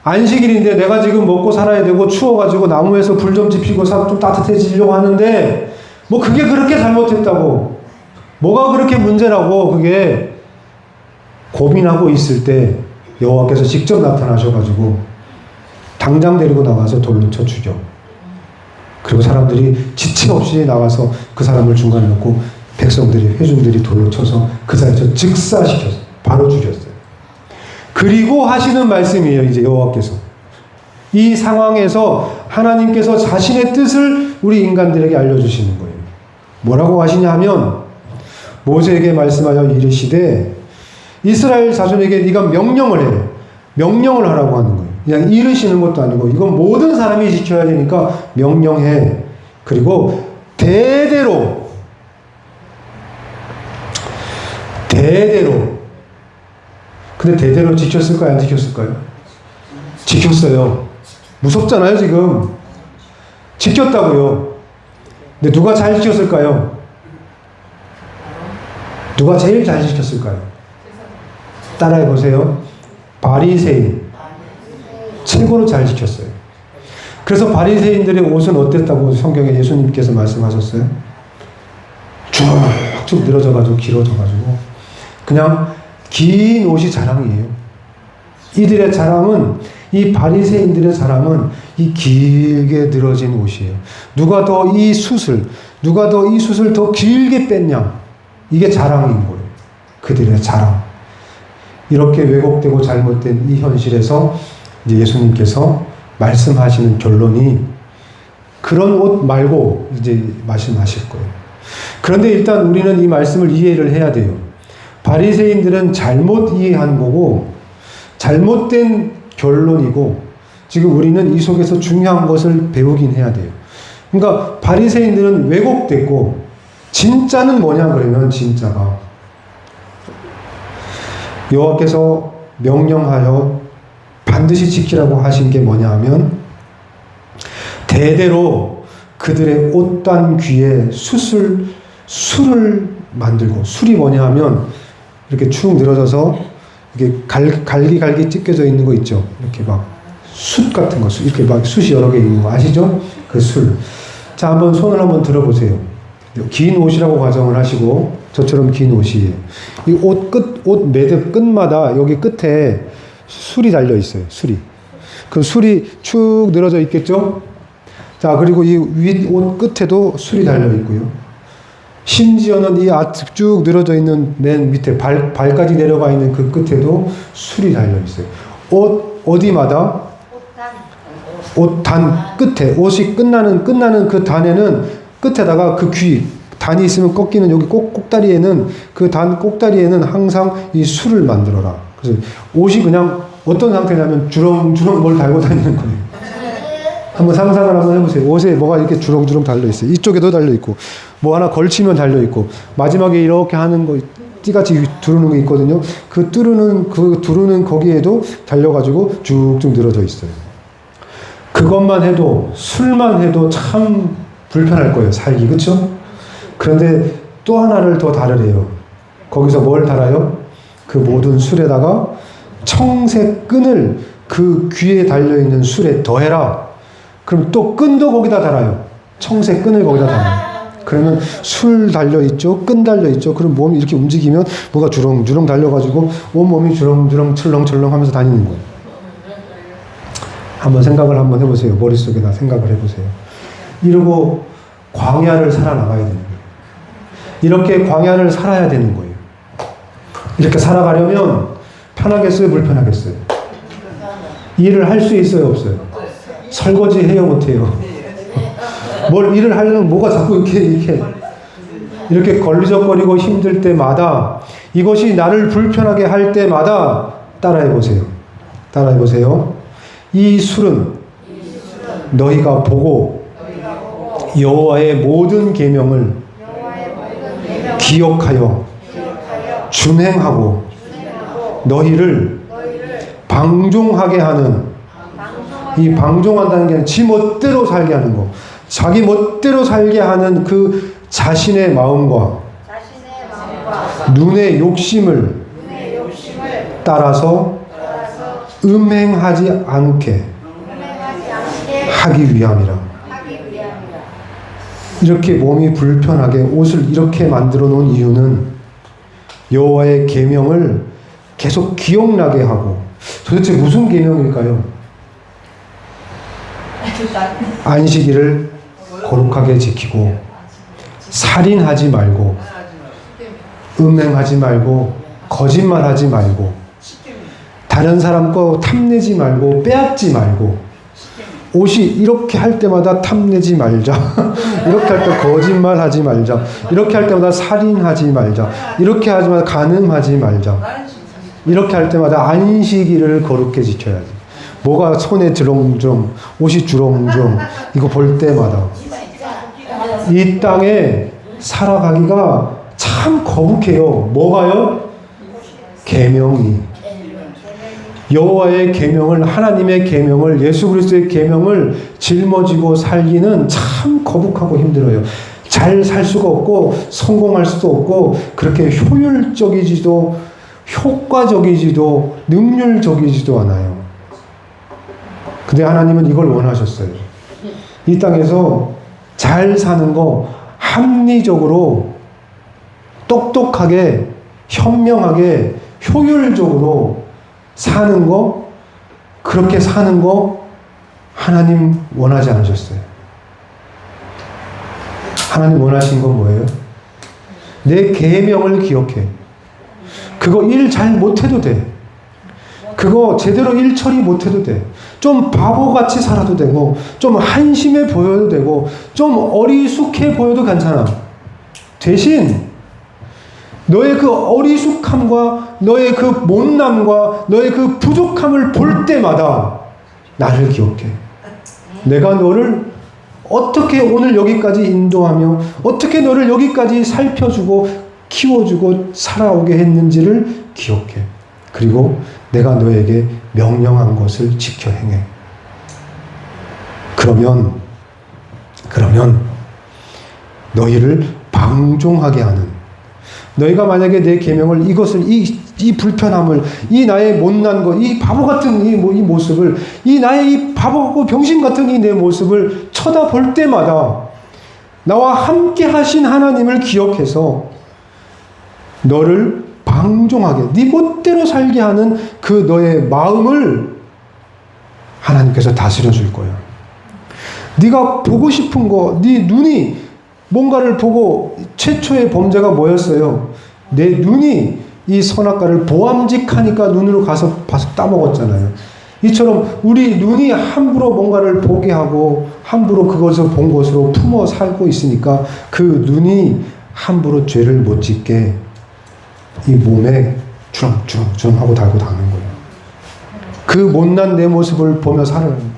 안식일인데 내가 지금 먹고 살아야 되고 추워가지고 나무에서 불 좀 지피고 좀 따뜻해지려고 하는데 뭐 그게 그렇게 잘못했다고. 뭐가 그렇게 문제라고 그게 고민하고 있을 때 여호와께서 직접 나타나셔가지고 당장 데리고 나가서 돌로 쳐 죽여. 그리고 사람들이 지체 없이 나가서 그 사람을 중간에 놓고 백성들이, 회중들이 돌로 쳐서 그 자리에서 즉사시켰어요. 바로 죽였어요. 그리고 하시는 말씀이에요. 이제 여호와께서 이 상황에서 하나님께서 자신의 뜻을 우리 인간들에게 알려주시는 거예요. 뭐라고 하시냐 하면 모세에게 말씀하여 이르시되 이스라엘 자손에게 네가 명령을 해. 명령을 하라고 하는 거예요. 그냥 이르시는 것도 아니고 이건 모든 사람이 지켜야 되니까 명령해. 그리고 대대로 근데 대대로 지켰을까요? 안 지켰을까요? 지켰어요. 무섭잖아요 지금. 지켰다고요. 근데 누가 잘 지켰을까요? 누가 제일 잘 지켰을까요? 따라해 보세요. 바리새인. 최고로 잘 지켰어요. 그래서 바리새인들의 옷은 어땠다고 성경에 예수님께서 말씀하셨어요? 쭉쭉 늘어져가지고 길어져가지고 그냥 긴 옷이 자랑이에요. 이들의 자랑은, 이 바리새인들의 자랑은 이 길게 늘어진 옷이에요. 누가 더 이 숯을 더 길게 뺐냐, 이게 자랑인 거예요. 그들의 자랑. 이렇게 왜곡되고 잘못된 이 현실에서 이제 예수님께서 말씀하시는 결론이 그런 옷 말고 이제 말씀하실 거예요. 그런데 일단 우리는 이 말씀을 이해를 해야 돼요. 바리새인들은 잘못 이해한 거고 잘못된 결론이고, 지금 우리는 이 속에서 중요한 것을 배우긴 해야 돼요. 그러니까 바리새인들은 왜곡됐고, 진짜는 뭐냐 그러면 진짜가 여호와께서 명령하여 반드시 지키라고 하신 게 뭐냐 하면 대대로 그들의 옷단 귀에 술을 만들고, 술이 뭐냐 하면 이렇게 축 늘어져서 이렇게 갈기 찢겨져 있는 거 있죠. 이렇게 막 숯 같은 거, 이렇게 막 숯이 여러 개 있는 거 아시죠? 그 술. 자, 한번 손을 한번 들어보세요. 긴 옷이라고 가정을 하시고, 저처럼 긴 옷이에요. 이 옷 매듭 끝마다 여기 끝에 술이 달려 있어요. 술이. 그 술이 축 늘어져 있겠죠? 자, 그리고 이 윗 옷 끝에도 술이 달려 있고요. 심지어는 이 쭉 늘어져 있는 맨 밑에 발까지 내려가 있는 그 끝에도 술이 달려 있어요. 옷 어디마다? 옷단 끝에, 옷이 끝나는 그 단에는 끝에다가 그 단이 있으면 꺾이는 여기 꼭다리에는, 그 단 꼭다리에는 항상 이 술을 만들어라. 그래서 옷이 그냥 어떤 상태냐면 주렁주렁 뭘 달고 다니는 거예요. 한번 상상을 한번 해보세요. 옷에 뭐가 이렇게 주렁주렁 달려있어요. 이쪽에도 달려있고, 뭐 하나 걸치면 달려있고, 마지막에 이렇게 하는 거, 띠같이 두르는 거 있거든요. 그 두르는 거기에도 달려가지고 쭉쭉 늘어져 있어요. 그것만 해도, 술만 해도 참 불편할 거예요. 살기. 그쵸? 그런데 또 하나를 더 다르래요. 거기서 뭘 달아요? 그 모든 술에다가 청색 끈을 그 귀에 달려있는 술에 더해라. 그럼 또 끈도 거기다 달아요. 청색 끈을 거기다 달아요. 그러면 술 달려있죠. 끈 달려있죠. 그럼 몸이 이렇게 움직이면 뭐가 주렁주렁 달려가지고 온몸이 주렁주렁 철렁철렁 하면서 다니는 거예요. 한번 생각을 한번 해보세요. 머릿속에다 생각을 해보세요. 이러고 광야를 살아나가야 되는 거예요. 이렇게 광야를 살아야 되는 거예요. 이렇게 살아가려면 편하겠어요? 불편하겠어요? 일을 할 수 있어요? 없어요? 설거지 해요? 못해요? 뭘 일을 하려면 뭐가 자꾸 이렇게 걸리적거리고 힘들 때마다, 이것이 나를 불편하게 할 때마다 따라해보세요. 따라해보세요. 이 술은 너희가 보고 여호와의 모든 계명을 기억하여 준행하고 너희를 방종하게 하는, 이 방종한다는 게 아니라 지 멋대로 살게 하는 거, 자기 멋대로 살게 하는 그 자신의 마음과 눈의 욕심을 따라서 음행하지 않게 하기 위함이라. 이렇게 몸이 불편하게 옷을 이렇게 만들어 놓은 이유는 여호와의 계명을 계속 기억나게 하고, 도대체 무슨 계명일까요? 안식일을 거룩하게 지키고, 살인하지 말고, 음행하지 말고, 거짓말하지 말고, 다른 사람 거 탐내지 말고, 빼앗지 말고, 옷이 이렇게 할 때마다 탐내지 말자. 이렇게 할 때 거짓말하지 말자. 이렇게 할 때마다 살인하지 말자. 이렇게 하지 마 간음하지 말자. 이렇게 할 때마다 안식일을 거룩히 지켜야지. 뭐가 손에 주렁주렁, 옷이 주렁주렁, 이거 볼 때마다 이 땅에 살아가기가 참 거북해요. 뭐가요? 계명이. 여호와의 계명을, 하나님의 계명을, 예수 그리스도의 계명을 짊어지고 살기는 참 거북하고 힘들어요. 잘 살 수가 없고 성공할 수도 없고 그렇게 효율적이지도 효과적이지도 능률적이지도 않아요. 근데 하나님은 이걸 원하셨어요. 이 땅에서 잘 사는 거, 합리적으로 똑똑하게 현명하게 효율적으로 사는 거, 그렇게 사는 거 하나님 원하지 않으셨어요. 하나님 원하신 건 뭐예요? 내 계명을 기억해. 그거 일 잘 못해도 돼. 그거 제대로 일 처리 못해도 돼. 좀 바보같이 살아도 되고, 좀 한심해 보여도 되고, 좀 어리숙해 보여도 괜찮아. 대신 너의 그 어리숙함과 너의 그 못남과 너의 그 부족함을 볼 때마다 나를 기억해. 내가 너를 어떻게 오늘 여기까지 인도하며 어떻게 너를 여기까지 살펴주고 키워주고 살아오게 했는지를 기억해. 그리고 내가 너에게 명령한 것을 지켜 행해. 그러면 너희를 방종하게 하는, 너희가 만약에 내 계명을, 이것을, 이 불편함을, 이 나의 못난 것, 이 바보 같은 이 모습을, 이 나의 이 바보고 병신 같은 이 내 모습을 쳐다볼 때마다 나와 함께 하신 하나님을 기억해서 너를 방종하게, 네 멋대로 살게 하는 그 너의 마음을 하나님께서 다스려 줄 거야. 네가 보고 싶은 거, 네 눈이 뭔가를 보고, 최초의 범죄가 뭐였어요? 내 눈이 이 선악과를 보암직하니까 눈으로 가서 봐서 따먹었잖아요. 이처럼 우리 눈이 함부로 뭔가를 보게 하고 함부로 그것을 본 것으로 품어 살고 있으니까 그 눈이 함부로 죄를 못 짓게 이 몸에 주렁주렁 하고 달고 다는 거예요. 그 못난 내 모습을 보며 살아요.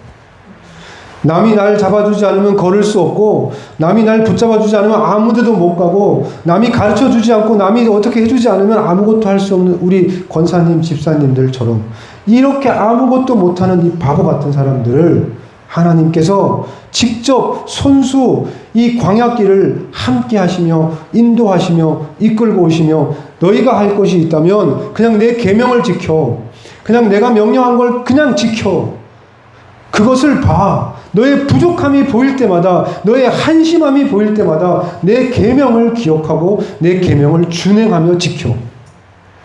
남이 날 잡아주지 않으면 걸을 수 없고, 남이 날 붙잡아주지 않으면 아무데도 못 가고, 남이 가르쳐주지 않고 남이 어떻게 해주지 않으면 아무것도 할 수 없는 우리 권사님, 집사님들처럼 이렇게 아무것도 못하는 이 바보 같은 사람들을 하나님께서 직접 손수 이 광야길을 함께 하시며 인도하시며 이끌고 오시며, 너희가 할 것이 있다면 그냥 내 계명을 지켜, 그냥 내가 명령한 걸 그냥 지켜. 그것을 봐. 너의 부족함이 보일 때마다, 너의 한심함이 보일 때마다 내 계명을 기억하고 내 계명을 준행하며 지켜.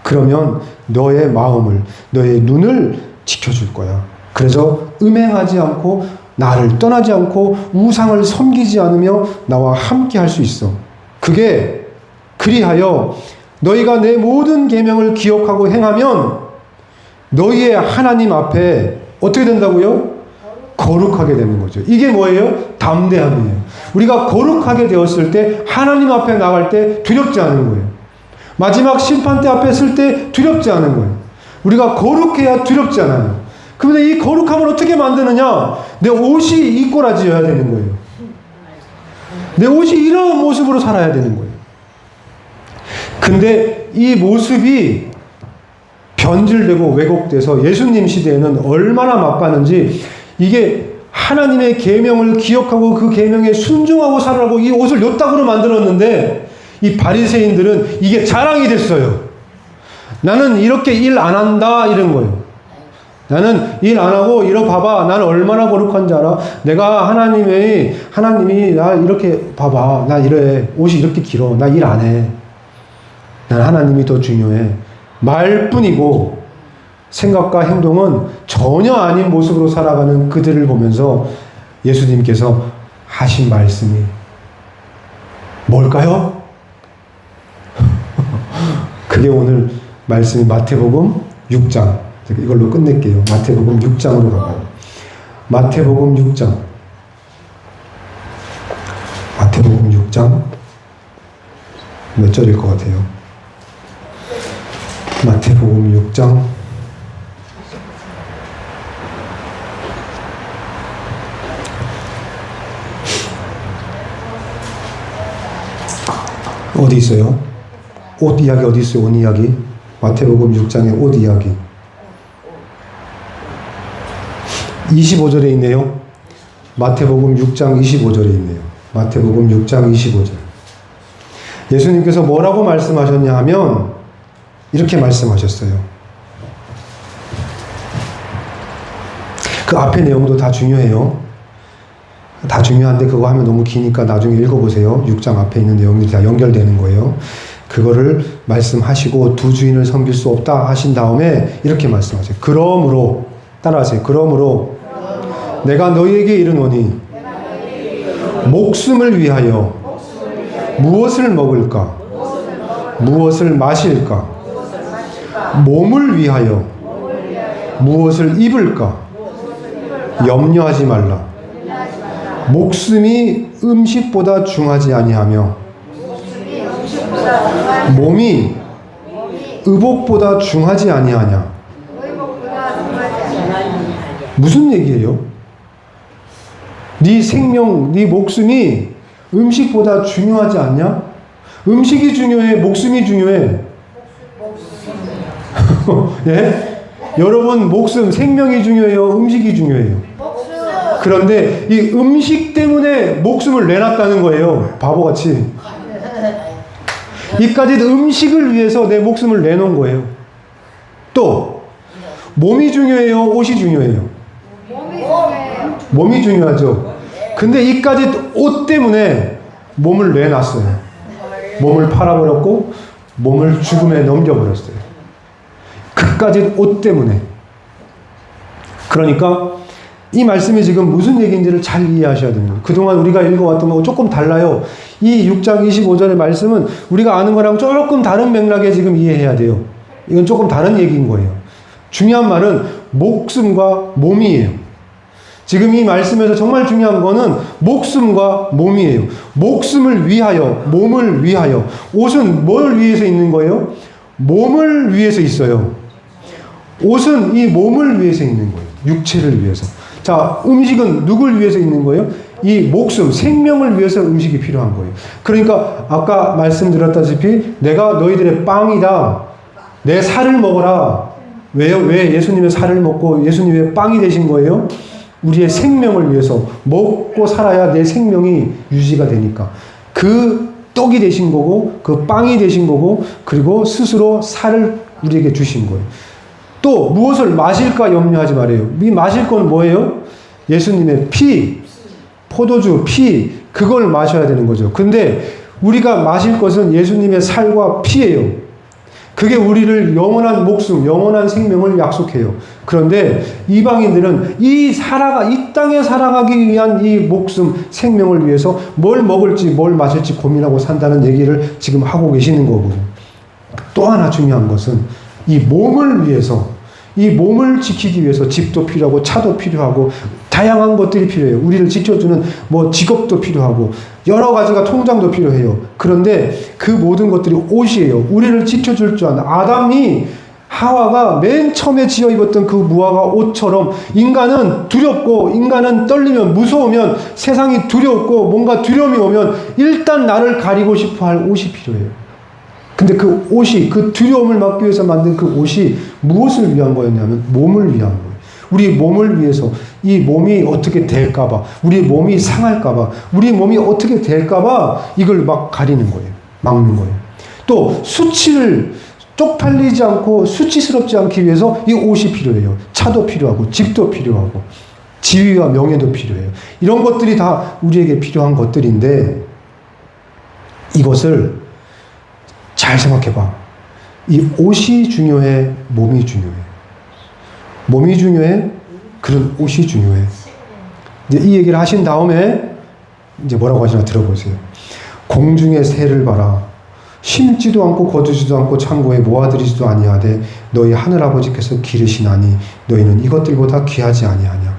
그러면 너의 마음을, 너의 눈을 지켜줄 거야. 그래서 음행하지 않고 나를 떠나지 않고 우상을 섬기지 않으며 나와 함께 할 수 있어. 그게 그리하여 너희가 내 모든 계명을 기억하고 행하면 너희의 하나님 앞에 어떻게 된다고요? 거룩하게 되는 거죠. 이게 뭐예요? 담대함이에요. 우리가 거룩하게 되었을 때 하나님 앞에 나갈 때 두렵지 않은 거예요. 마지막 심판대 앞에 설 때 두렵지 않은 거예요. 우리가 거룩해야 두렵지 않아요. 그런데 이 거룩함을 어떻게 만드느냐? 내 옷이 이 꼬라지여야 되는 거예요. 내 옷이 이런 모습으로 살아야 되는 거예요. 근데 이 모습이 변질되고 왜곡돼서 예수님 시대에는 얼마나 막가는지, 이게 하나님의 계명을 기억하고 그 계명에 순종하고 살라고 이 옷을 요따구로 만들었는데, 이 바리새인들은 이게 자랑이 됐어요. 나는 이렇게 일 안 한다 이런 거예요. 나는 일 안 하고 이러 봐봐. 나는 얼마나 거룩한 줄 알아? 내가 하나님이 나 이렇게 봐봐. 나 이래. 옷이 이렇게 길어. 나 일 안 해. 난 하나님이 더 중요해. 말뿐이고 생각과 행동은 전혀 아닌 모습으로 살아가는 그들을 보면서 예수님께서 하신 말씀이 뭘까요? 그게 오늘 말씀이 마태복음 6장. 이걸로 끝낼게요. 마태복음 6장으로 가봐요. 마태복음 6장. 마태복음 6장. 몇 절일 것 같아요? 마태복음 6장. 어디 있어요? 옷 이야기 어디 있어요? 옷 이야기. 마태복음 6장의 옷 이야기. 25절에 있네요. 마태복음 6장 25절에 있네요. 마태복음 6장 25절. 예수님께서 뭐라고 말씀하셨냐 하면 이렇게 말씀하셨어요. 그 앞에 내용도 다 중요해요. 다 중요한데 그거 하면 너무 기니까 나중에 읽어보세요. 6장 앞에 있는 내용들이 다 연결되는 거예요. 그거를 말씀하시고 두 주인을 섬길 수 없다 하신 다음에 이렇게 말씀하세요. 그러므로 따라하세요. 그러므로 내가 너희에게 이르노니 목숨을 위하여 무엇을 먹을까? 무엇을 마실까? 몸을 위하여 무엇을 입을까? 염려하지 말라. 목숨이 음식보다 중하지 아니하며 몸이 의복보다 중하지 아니하냐. 무슨 얘기예요? 네 생명, 네 목숨이 음식보다 중요하지 않냐? 음식이 중요해? 목숨이 중요해? 예? 여러분 목숨, 생명이 중요해요? 음식이 중요해요? 그런데 이 음식 때문에 목숨을 내놨다는 거예요. 바보같이. 이까지 음식을 위해서 내 목숨을 내놓은 거예요. 또 몸이 중요해요? 옷이 중요해요? 몸이 중요하죠. 근데 이까지 옷 때문에 몸을 내놨어요. 몸을 팔아버렸고 몸을 죽음에 넘겨버렸어요. 그까지 옷 때문에. 그러니까 이 말씀이 지금 무슨 얘기인지를 잘 이해하셔야 됩니다. 그동안 우리가 읽어왔던 거하고 조금 달라요. 이 6장 25절의 말씀은 우리가 아는 거랑 조금 다른 맥락에 지금 이해해야 돼요. 이건 조금 다른 얘기인 거예요. 중요한 말은 목숨과 몸이에요. 지금 이 말씀에서 정말 중요한 거는 목숨과 몸이에요. 목숨을 위하여, 몸을 위하여. 옷은 뭘 위해서 있는 거예요? 몸을 위해서 있어요. 옷은 이 몸을 위해서 있는 거예요. 육체를 위해서. 자, 음식은 누굴 위해서 있는 거예요? 이 목숨, 생명을 위해서 음식이 필요한 거예요. 그러니까 아까 말씀드렸다시피 내가 너희들의 빵이다. 내 살을 먹어라. 왜요? 왜 예수님의 살을 먹고 예수님의 빵이 되신 거예요? 우리의 생명을 위해서 먹고 살아야 내 생명이 유지가 되니까. 그 떡이 되신 거고 그 빵이 되신 거고 그리고 스스로 살을 우리에게 주신 거예요. 또 무엇을 마실까 염려하지 말아요. 이 마실 건 뭐예요? 예수님의 피, 포도주, 피, 그걸 마셔야 되는 거죠. 근데 우리가 마실 것은 예수님의 살과 피예요. 그게 우리를 영원한 목숨, 영원한 생명을 약속해요. 그런데 이방인들은 이 땅에 살아가기 위한 이 목숨, 생명을 위해서 뭘 먹을지 뭘 마실지 고민하고 산다는 얘기를 지금 하고 계시는 거고요. 또 하나 중요한 것은 이 몸을 위해서, 이 몸을 지키기 위해서 집도 필요하고 차도 필요하고 다양한 것들이 필요해요. 우리를 지켜주는 직업도 필요하고 여러 가지가 통장도 필요해요. 그런데 그 모든 것들이 옷이에요. 우리를 지켜줄 줄 아는 아담이 하와가 맨 처음에 지어 입었던 그 무화과 옷처럼 인간은 두렵고 인간은 떨리면 무서우면 세상이 두렵고 뭔가 두려움이 오면 일단 나를 가리고 싶어 할 옷이 필요해요. 근데 그 옷이, 그 두려움을 막기 위해서 만든 그 옷이 무엇을 위한 거였냐면 몸을 위한 거예요. 우리 몸을 위해서 이 몸이 어떻게 될까봐, 우리 몸이 상할까봐, 우리 몸이 어떻게 될까봐 이걸 막 가리는 거예요. 막는 거예요. 또 수치를 쪽팔리지 않고 수치스럽지 않기 위해서 이 옷이 필요해요. 차도 필요하고 집도 필요하고 지위와 명예도 필요해요. 이런 것들이 다 우리에게 필요한 것들인데 이것을 잘 생각해봐. 이 옷이 중요해? 몸이 중요해? 몸이 중요해? 그런 옷이 중요해. 이제 이 얘기를 하신 다음에 이제 뭐라고 하시나 들어보세요. 공중의 새를 봐라. 심지도 않고 거두지도 않고 창고에 모아들이지도 아니하되 너희 하늘아버지께서 기르시나니 너희는 이것들보다 귀하지 아니하냐.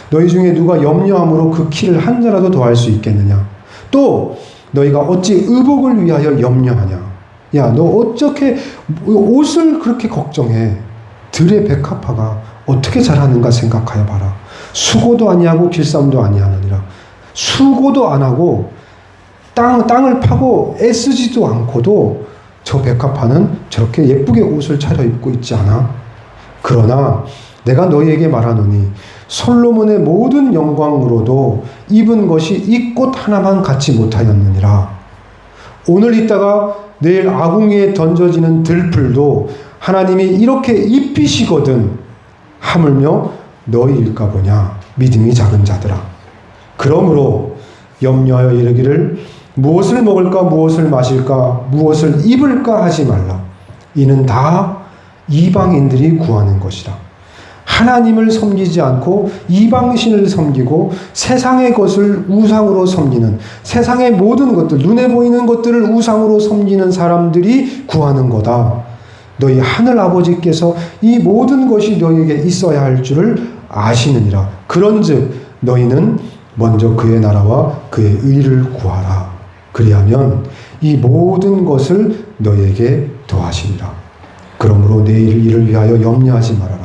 너희 중에 누가 염려함으로 그 키를 한 자라도 더할 수 있겠느냐. 또 너희가 어찌 의복을 위하여 염려하냐. 야, 너 어떻게 옷을 그렇게 걱정해. 들의 백합화가 어떻게 자라는가 생각하여 봐라. 수고도 아니하고 길쌈도 아니하느니라. 수고도 안 하고 땅을 파고 애쓰지도 않고도 저 백합화는 저렇게 예쁘게 옷을 차려입고 있지 않아? 그러나 내가 너희에게 말하노니 솔로몬의 모든 영광으로도 입은 것이 이 꽃 하나만 갖지 못하였느니라. 오늘 있다가 내일 아궁이에 던져지는 들풀도 하나님이 이렇게 입히시거든 하물며 너희일까 보냐. 믿음이 작은 자들아. 그러므로 염려하여 이르기를 무엇을 먹을까 무엇을 마실까 무엇을 입을까 하지 말라. 이는 다 이방인들이 구하는 것이라. 하나님을 섬기지 않고 이방신을 섬기고 세상의 것을 우상으로 섬기는, 세상의 모든 것들, 눈에 보이는 것들을 우상으로 섬기는 사람들이 구하는 거다. 너희 하늘 아버지께서 이 모든 것이 너희에게 있어야 할 줄을 아시느니라. 그런즉 너희는 먼저 그의 나라와 그의 의를 구하라. 그리하면 이 모든 것을 너희에게 더하시리라. 그러므로 내일 일을 위하여 염려하지 말아라.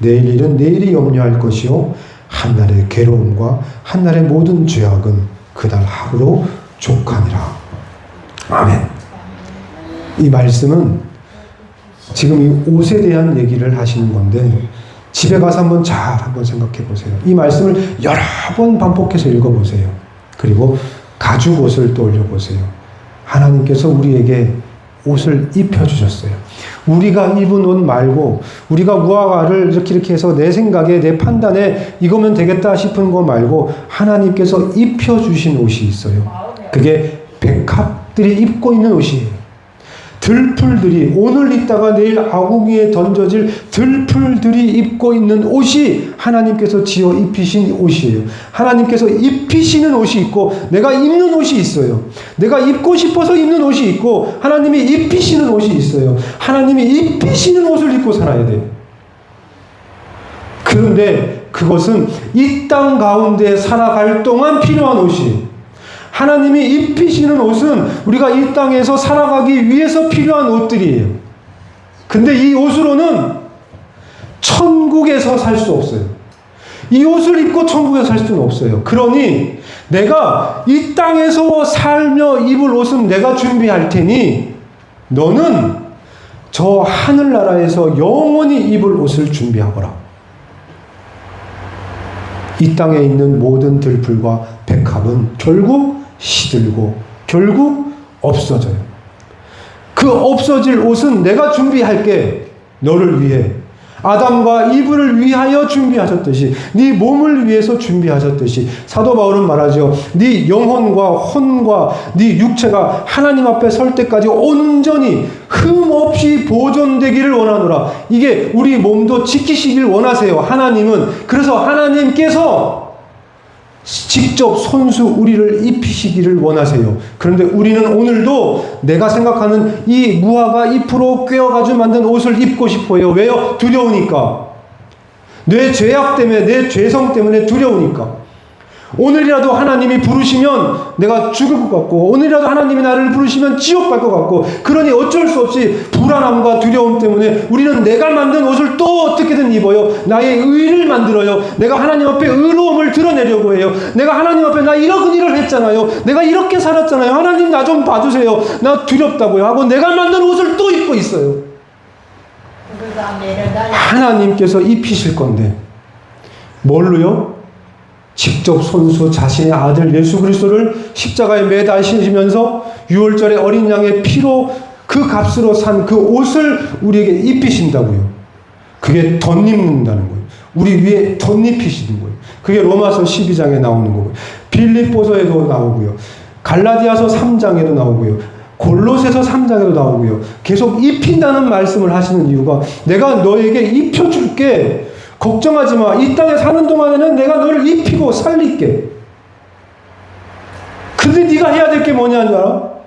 내일 일은 내일이 염려할 것이요 한날의 괴로움과 한날의 모든 죄악은 그날 하루로 족하니라. 아멘. 이 말씀은 지금 이 옷에 대한 얘기를 하시는 건데 집에 가서 한번 생각해 보세요. 이 말씀을 여러 번 반복해서 읽어보세요. 그리고 가죽 옷을 떠올려 보세요. 하나님께서 우리에게 옷을 입혀주셨어요. 우리가 입은 옷 말고 우리가 무화과를 이렇게 해서 내 생각에 내 판단에 이거면 되겠다 싶은 거 말고 하나님께서 입혀주신 옷이 있어요. 그게 백합들이 입고 있는 옷이에요. 들풀들이 오늘 있다가 내일 아궁이에 던져질 들풀들이 입고 있는 옷이 하나님께서 지어 입히신 옷이에요. 하나님께서 입히시는 옷이 있고 내가 입는 옷이 있어요. 내가 입고 싶어서 입는 옷이 있고 하나님이 입히시는 옷이 있어요. 하나님이 입히시는 옷을 입고 살아야 돼요. 그런데 그것은 이 땅 가운데 살아갈 동안 필요한 옷이에요. 하나님이 입히시는 옷은 우리가 이 땅에서 살아가기 위해서 필요한 옷들이에요. 근데 이 옷으로는 천국에서 살 수 없어요. 이 옷을 입고 천국에서 살 수는 없어요. 그러니 내가 이 땅에서 살며 입을 옷은 내가 준비할 테니 너는 저 하늘나라에서 영원히 입을 옷을 준비하거라. 이 땅에 있는 모든 들풀과 백합은 결국 시들고 결국 없어져요. 그 없어질 옷은 내가 준비할게. 너를 위해 아담과 이브를 위하여 준비하셨듯이 네 몸을 위해서 준비하셨듯이 사도 바울은 말하죠. 네 영혼과 혼과 네 육체가 하나님 앞에 설 때까지 온전히 흠없이 보존되기를 원하노라. 이게 우리 몸도 지키시길 원하세요. 하나님은. 그래서 하나님께서 직접 손수 우리를 입히시기를 원하세요. 그런데 우리는 오늘도 내가 생각하는 이 무화과 잎으로 꿰어가지고 만든 옷을 입고 싶어요. 왜요? 두려우니까. 내 죄악 때문에, 내 죄성 때문에 두려우니까. 오늘이라도 하나님이 부르시면 내가 죽을 것 같고 오늘이라도 하나님이 나를 부르시면 지옥 갈 것 같고 그러니 어쩔 수 없이 불안함과 두려움 때문에 우리는 내가 만든 옷을 또 어떻게든 입어요. 나의 의를 만들어요. 내가 하나님 앞에 의로움을 드러내려고 해요. 내가 하나님 앞에 나 이런 일을 했잖아요. 내가 이렇게 살았잖아요. 하나님 나 좀 봐주세요. 나 두렵다고요 하고 내가 만든 옷을 또 입고 있어요. 하나님께서 입히실 건데 뭘로요? 직접 손수 자신의 아들 예수 그리스도를 십자가에 매다시면서 6월절에 어린 양의 피로 그 값으로 산 그 옷을 우리에게 입히신다고요. 그게 덧입는다는 거예요. 우리 위에 덧입히시는 거예요. 그게 로마서 12장에 나오는 거고요. 빌립보서에도 나오고요. 갈라디아서 3장에도 나오고요. 골로새서 3장에도 나오고요. 계속 입힌다는 말씀을 하시는 이유가 내가 너에게 입혀줄게. 걱정하지 마. 이 땅에 사는 동안에는 내가 너를 입히고 살릴게. 근데 네가 해야 될 게 뭐냐는 줄 알아?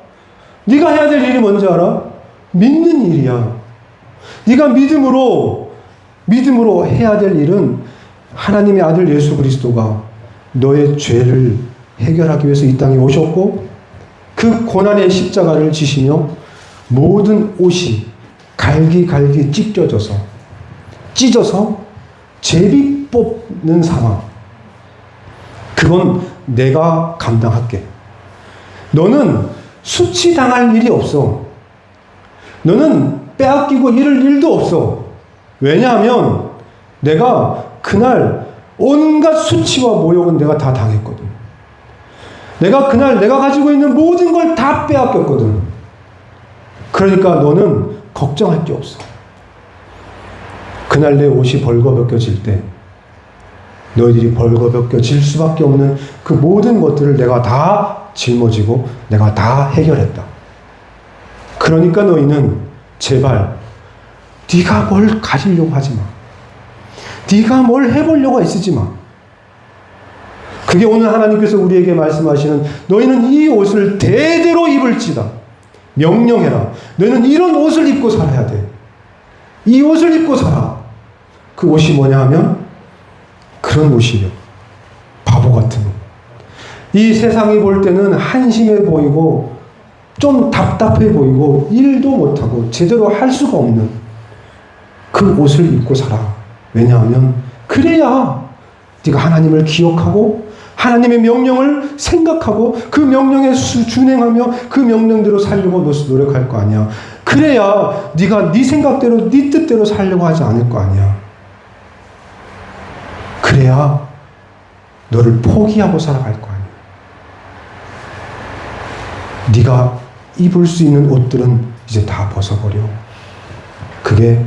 네가 해야 될 일이 뭔지 알아? 믿는 일이야. 네가 믿음으로 해야 될 일은 하나님의 아들 예수 그리스도가 너의 죄를 해결하기 위해서 이 땅에 오셨고 그 고난의 십자가를 지시며 모든 옷이 갈기갈기 찢어져서 제비 뽑는 상황. 그건 내가 감당할게. 너는 수치당할 일이 없어. 너는 빼앗기고 잃을 일도 없어. 왜냐하면 내가 그날 온갖 수치와 모욕은 내가 다 당했거든. 내가 그날 내가 가지고 있는 모든 걸 다 빼앗겼거든. 그러니까 너는 걱정할 게 없어. 그날 내 옷이 벌거벗겨질 때 너희들이 벌거벗겨질 수밖에 없는 그 모든 것들을 내가 다 짊어지고 내가 다 해결했다. 그러니까 너희는 제발 네가 뭘 가지려고 하지 마. 네가 뭘 해보려고 애쓰지 마. 그게 오늘 하나님께서 우리에게 말씀하시는 너희는 이 옷을 대대로 입을지다. 명령해라. 너희는 이런 옷을 입고 살아야 돼. 이 옷을 입고 살아. 그 옷이 뭐냐 하면 그런 옷이에요. 바보 같은 옷. 이 세상이 볼 때는 한심해 보이고 좀 답답해 보이고 일도 못하고 제대로 할 수가 없는 그 옷을 입고 살아. 왜냐하면 그래야 네가 하나님을 기억하고 하나님의 명령을 생각하고 그 명령에 준행하며 그 명령대로 살려고 노력할 거 아니야. 그래야 네가 네 생각대로 네 뜻대로 살려고 하지 않을 거 아니야. 그래야 너를 포기하고 살아갈 거 아니야. 네가 입을 수 있는 옷들은 이제 다 벗어버려. 그게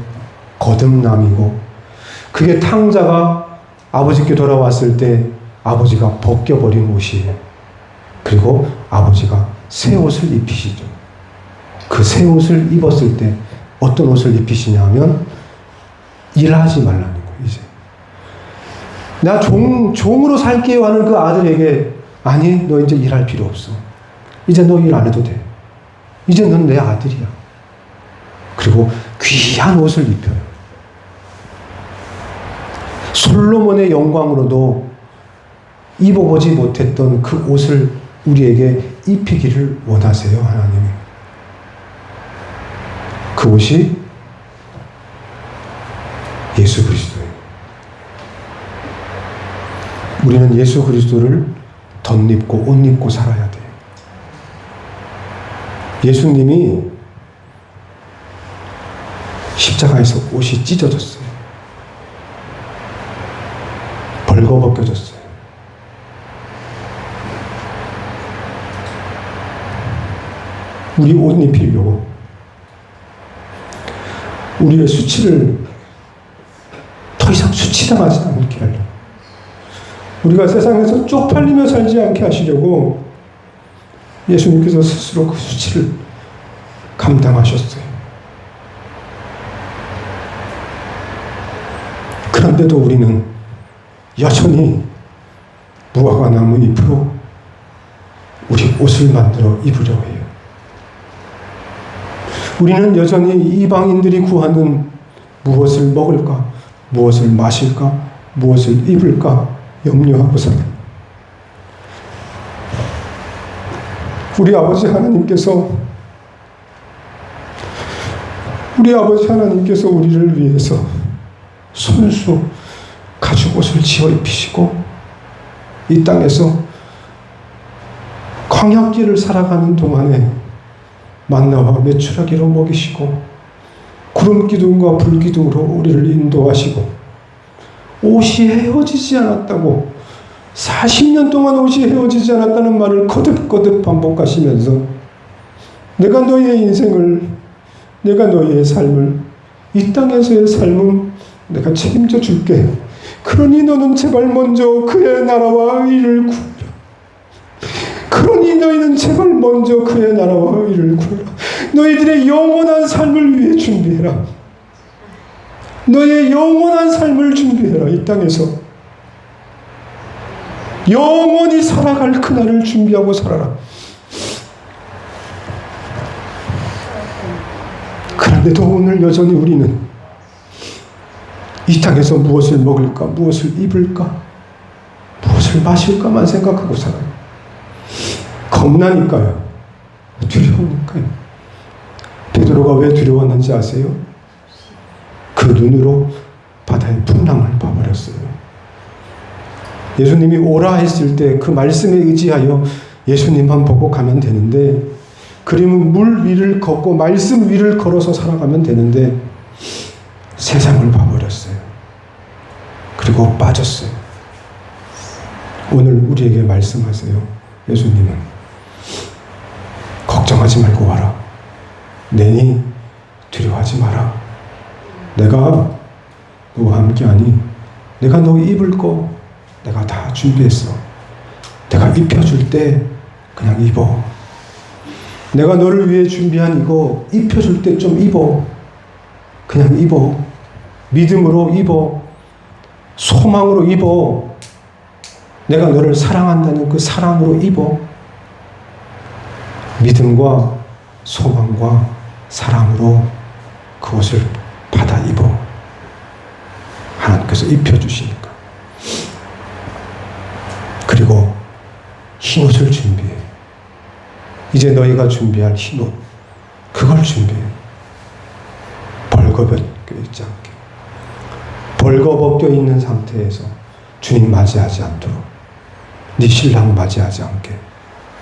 거듭남이고 그게 탕자가 아버지께 돌아왔을 때 아버지가 벗겨버린 옷이에요. 그리고 아버지가 새 옷을 입히시죠. 그 새 옷을 입었을 때 어떤 옷을 입히시냐 하면 일하지 말라는 거예요. 이제 나 종으로 살게요 하는 그 아들에게 아니 너 이제 일할 필요 없어. 이제 너 일 안 해도 돼. 이제 넌 내 아들이야. 그리고 귀한 옷을 입혀요. 솔로몬의 영광으로도 입어보지 못했던 그 옷을 우리에게 입히기를 원하세요, 하나님이. 그 옷이 예수 그리스도예요. 우리는 예수 그리스도를 덧입고 옷 입고 살아야 돼요. 예수님이 십자가에서 옷이 찢어졌어요. 벌거벗겨졌어요. 우리 옷 입히려고 우리의 수치를 더 이상 수치당하지 않게 하려고 우리가 세상에서 쪽팔리며 살지 않게 하시려고 예수님께서 스스로 그 수치를 감당하셨어요. 그런데도 우리는 여전히 무화과 나무 잎으로 우리 옷을 만들어 입으려 해요. 우리는 여전히 이방인들이 구하는 무엇을 먹을까, 무엇을 마실까, 무엇을 입을까 염려하고 살아요. 우리 아버지 하나님께서 우리를 위해서 손수 가죽옷을 지어 입히시고 이 땅에서 광야길을 살아가는 동안에 만나와 메추라기로 먹이시고 구름 기둥과 불 기둥으로 우리를 인도하시고 옷이 헤어지지 않았다고 40년 동안 옷이 헤어지지 않았다는 말을 거듭거듭 반복하시면서 내가 너의 인생을 내가 너희의 삶을, 이 땅에서의 삶은 내가 책임져 줄게. 그러니 너는 제발 먼저 그의 나라와 의를 구하라. 그러니 너희는 제발 먼저 그의 나라와 의를 구하라. 너희들의 영원한 삶을 위해 준비해라. 너희의 영원한 삶을 준비해라. 이 땅에서 영원히 살아갈 그날을 준비하고 살아라. 그런데도 오늘 여전히 우리는 이 땅에서 무엇을 먹을까, 무엇을 입을까, 무엇을 마실까만 생각하고 살아요. 겁나니까요. 두려우니까요. 베드로가 왜 두려웠는지 아세요? 그 눈으로 바다의 풍랑을 봐버렸어요. 예수님이 오라 했을 때 그 말씀에 의지하여 예수님만 보고 가면 되는데, 그림은 물 위를 걷고 말씀 위를 걸어서 살아가면 되는데 세상을 봐버렸어요. 그리고 빠졌어요. 오늘 우리에게 말씀하세요. 예수님은 걱정하지 말고 와라. 내니 두려워하지 마라. 내가 너와 함께하니 내가 너 입을 거 내가 다 준비했어. 내가 입혀줄 때 그냥 입어. 내가 너를 위해 준비한 이거 입혀줄 때 좀 입어. 그냥 입어. 믿음으로 입어. 소망으로 입어. 내가 너를 사랑한다는 그 사랑으로 입어. 믿음과 소망과 사랑으로 그것을 받아 입어. 하나님께서 입혀주시니까. 그리고 흰옷을 준비해. 이제 너희가 준비할 흰옷, 그걸 준비해. 벌거벗겨 있지 않게. 벌거벗겨 있는 상태에서 주님 맞이하지 않도록, 네 신랑 맞이하지 않게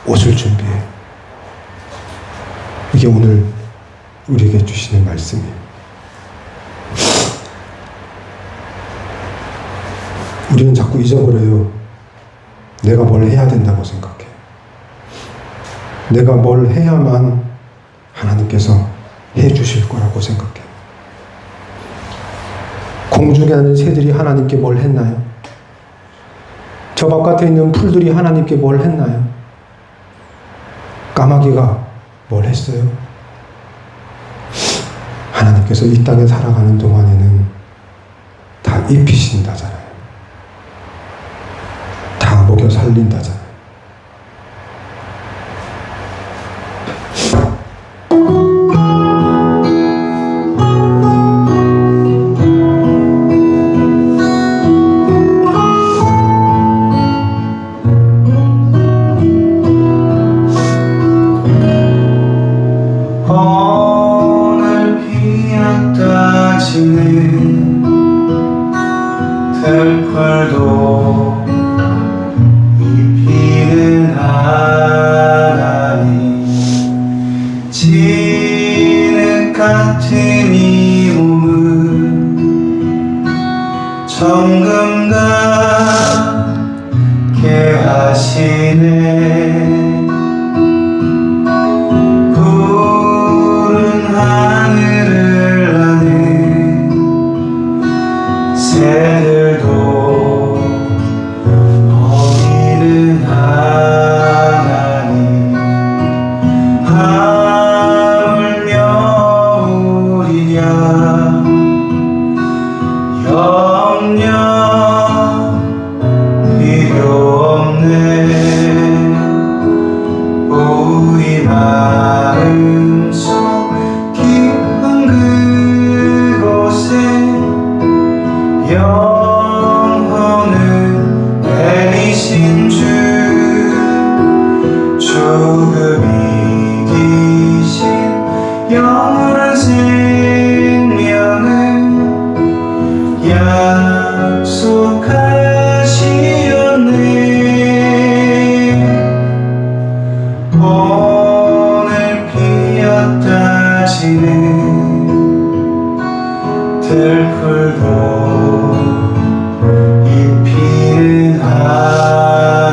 옷을 준비해. 이게 오늘 우리에게 주시는 말씀이에요. 우리는 자꾸 잊어버려요. 내가 뭘 해야 된다고 생각해. 내가 뭘 해야만 하나님께서 해주실 거라고 생각해. 공중에 있는 새들이 하나님께 뭘 했나요? 저 바깥에 있는 풀들이 하나님께 뭘 했나요? 까마귀가 뭘 했어요? 하나님께서 이 땅에 살아가는 동안에는 다 입히신다잖아요. 다 먹여 살린다잖아요. 들풀도 입히는 하나님, 진흙 같은 이 몸은 정금 같게 하시네. 푸른 하늘을 나는 새들도 어미는 하나님, 하물며 우리랴 염려 필요 없네. 우리 마음속 깊은 그곳에 영혼을 내리신 주, 죽음 이기신 영원한 생명을 약속하시었네. 오늘 피었다 지는 들풀도 입히는 하나님,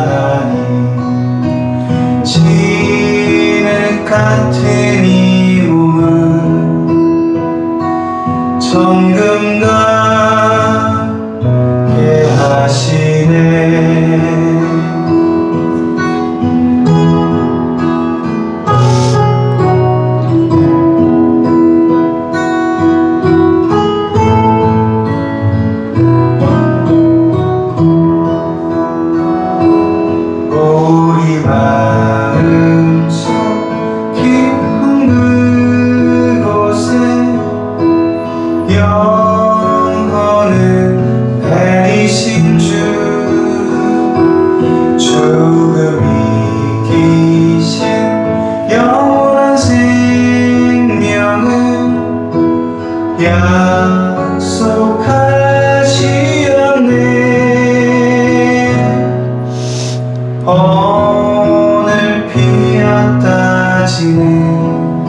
오늘 피었다 지는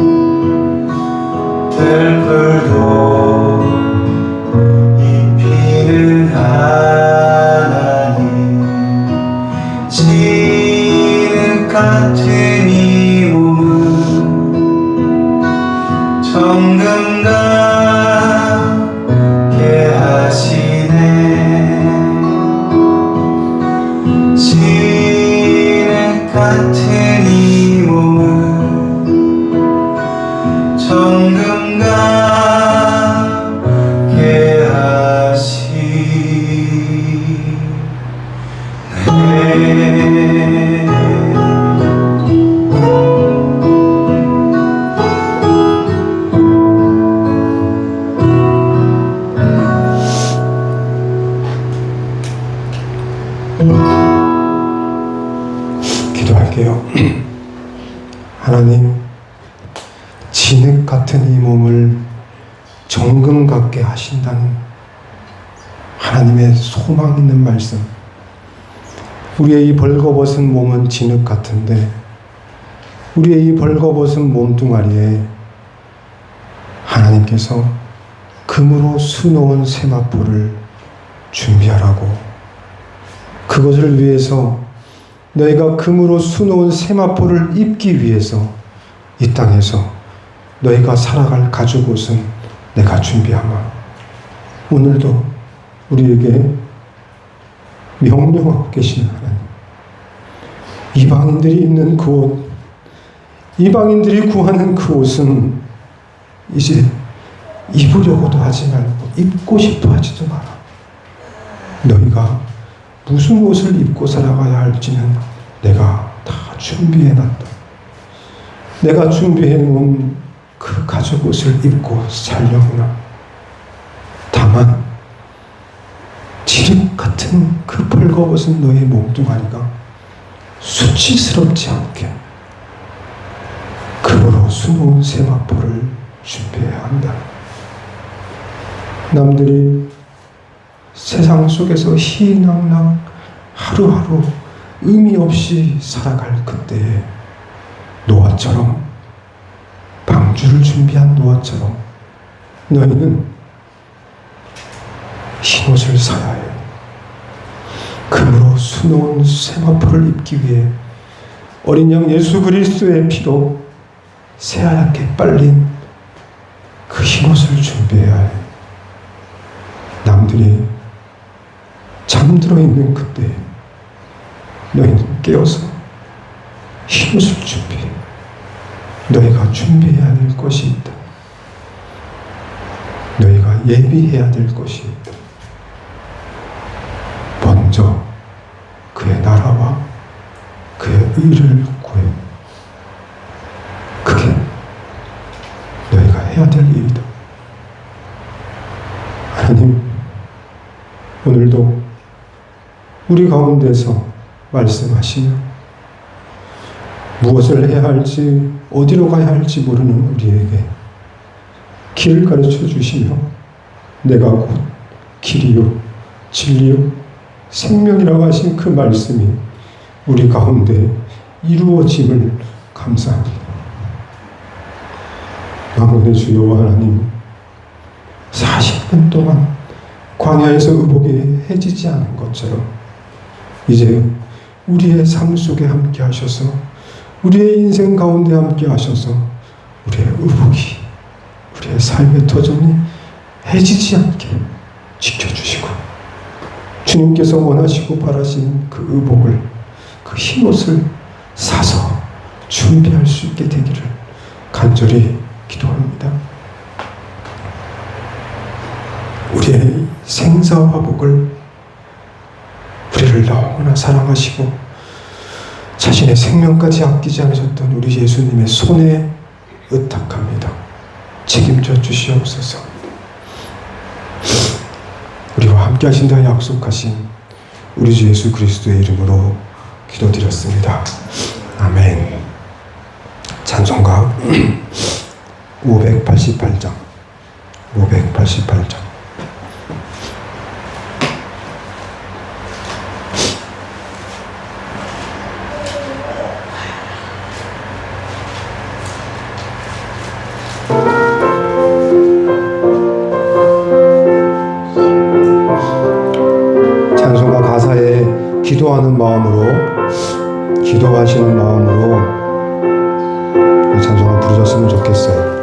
들풀도 입히는 하나님 진흙 같은 이 몸은 정금 같게 하시네 진흙 같은 이 몸은 정금 같게 하시네 기도할게요. 하나님, 진흙 같은 이 몸을 정금 같게 하신다는 하나님의 소망 있는 말씀. 우리의 이 벌거벗은 몸은 진흙 같은데 우리의 이 벌거벗은 몸뚱아리에 하나님께서 금으로 수놓은 세마포를 준비하라고, 그것을 위해서 너희가 금으로 수놓은 세마포를 입기 위해서 이 땅에서 너희가 살아갈 가죽옷은 내가 준비하마. 오늘도 우리에게 명령하고 계시는 하나님, 이방인들이 입는 그 옷, 이방인들이 구하는 그 옷은 이제 입으려고도 하지 말고 입고 싶어 하지도 마라. 너희가 무슨 옷을 입고 살아가야 할지는 내가 다 준비해놨다. 내가 준비해놓은 그 가죽 옷을 입고 살려구나. 다만 진흙 같은 그 벌거벗은 너의 몸뚱아리가 수치스럽지 않게 금으로 수놓은 세마포를 준비해야 한다. 남들이 세상 속에서 희낭랑 하루하루 의미 없이 살아갈 그때에 노아처럼, 방주를 준비한 노아처럼 너희는 흰옷을 사야 해. 금으로 수놓은 세마포를 입기 위해 어린 양 예수 그리스도의 피로 새하얗게 빨린 그 흰옷을 준비해야 해. 남들이 잠들어 있는 그때 너희는 깨어서 흰옷을 준비해. 너희가 준비해야 될 것이 있다. 너희가 예비해야 될 것이 있다. 먼저 그의 나라와 그의 의를 구해. 그게 너희가 해야 될 일이다. 하나님, 오늘도 우리 가운데서 말씀하시며 무엇을 해야 할지, 어디로 가야 할지 모르는 우리에게 길을 가르쳐 주시며 내가 곧 길이요 진리요 생명이라고 하신 그 말씀이 우리 가운데 이루어짐을 감사합니다. 만군의 주여 하나님, 40년 동안 광야에서 의복이 해지지 않은 것처럼 이제 우리의 삶 속에 함께 하셔서, 우리의 인생 가운데 함께 하셔서 우리의 의복이, 우리의 삶의 터전이 해지지 않게 지켜주시고, 주님께서 원하시고 바라시는 그 의복을, 그 흰옷을 사서 준비할 수 있게 되기를 간절히 기도합니다. 우리의 생사화복을, 우리를 너무나 사랑하시고 자신의 생명까지 아끼지 않으셨던 우리 예수님의 손에 의탁합니다. 책임져 주시옵소서. 우리와 함께 하신다 약속하신 우리 주 예수 그리스도의 이름으로 기도드렸습니다. 아멘. 찬송가 588장 588장 축도하는 마음으로, 기도하시는 마음으로 이 찬송을 부르셨으면 좋겠어요.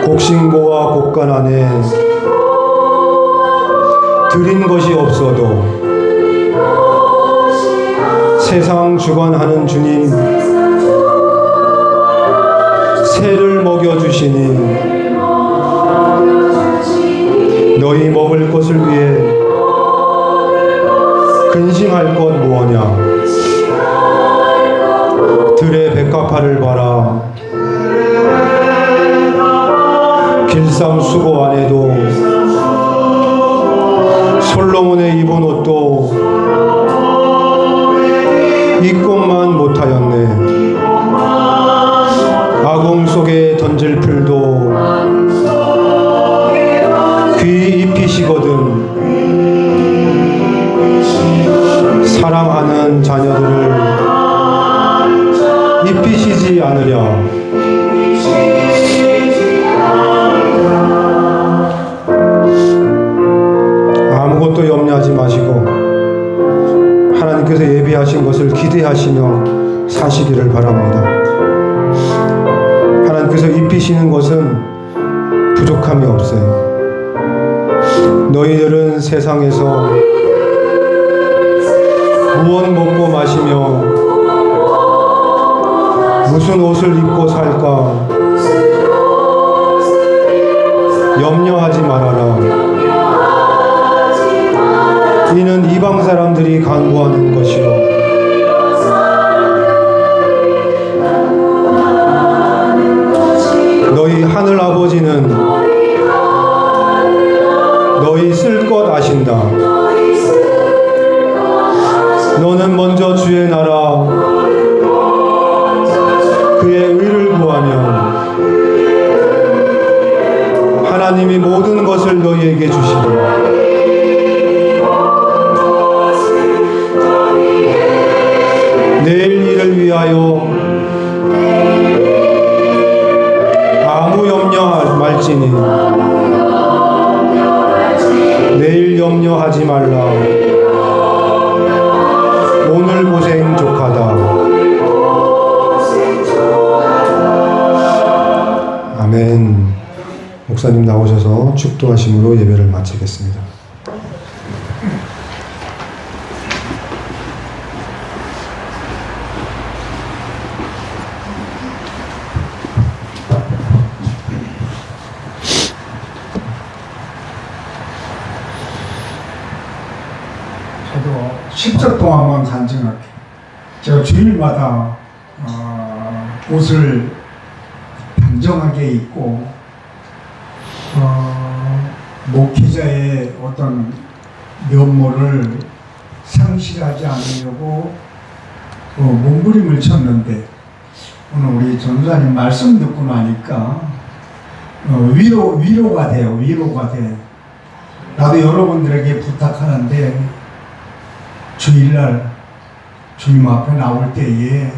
곡식모와 곡간 안에 드린 것이 없어도 세상 주관하는 주님, 새를 먹여주시니 너희 먹을 것을 위해 근심할 것 무엇냐. 들의 백합화를 봐라. 길쌈 수고 안에도 솔로몬의 입은 옷도 입고만 못하였네. 아궁 속에 던질 풀도 귀 입히시거든. 사랑하는 자녀들을 입히시지 않으랴. 아무것도 염려하지 마시고 하나님께서 예비하신 것을 기대하시며 사시기를 바랍니다. 하나님께서 입히시는 것은 부족함이 없어요. 너희들은 세상에서 무엇 먹고 마시며 무슨 옷을 입고 살까 염려하지 말아라. 이는 이방 사람들이 간구하는 것이요 너희 하늘 아버지는 너희 쓸 것 아신다. 너는 먼저 주의 나라 그의 의를 구하며 하나님이 모든 것을 너희에게 주시리라. 내일 일을 위하여 아무 염려 말지니 내일 염려하지 말라. 오늘 고생 족하다. 아멘. 목사님 나오셔서 축도하심으로 예배를 마치겠습니다. 저도 10초 동안만 간증할게요. 제가 주일마다 옷을 단정하게 입고 목회자의 어떤 면모를 상실하지 않으려고 몸부림을 쳤는데 오늘 우리 전도사님 말씀 듣고 나니까 위로가 돼요. 위로가 돼. 나도 여러분들에게 부탁하는데 주일날 주님 앞에 나올 때에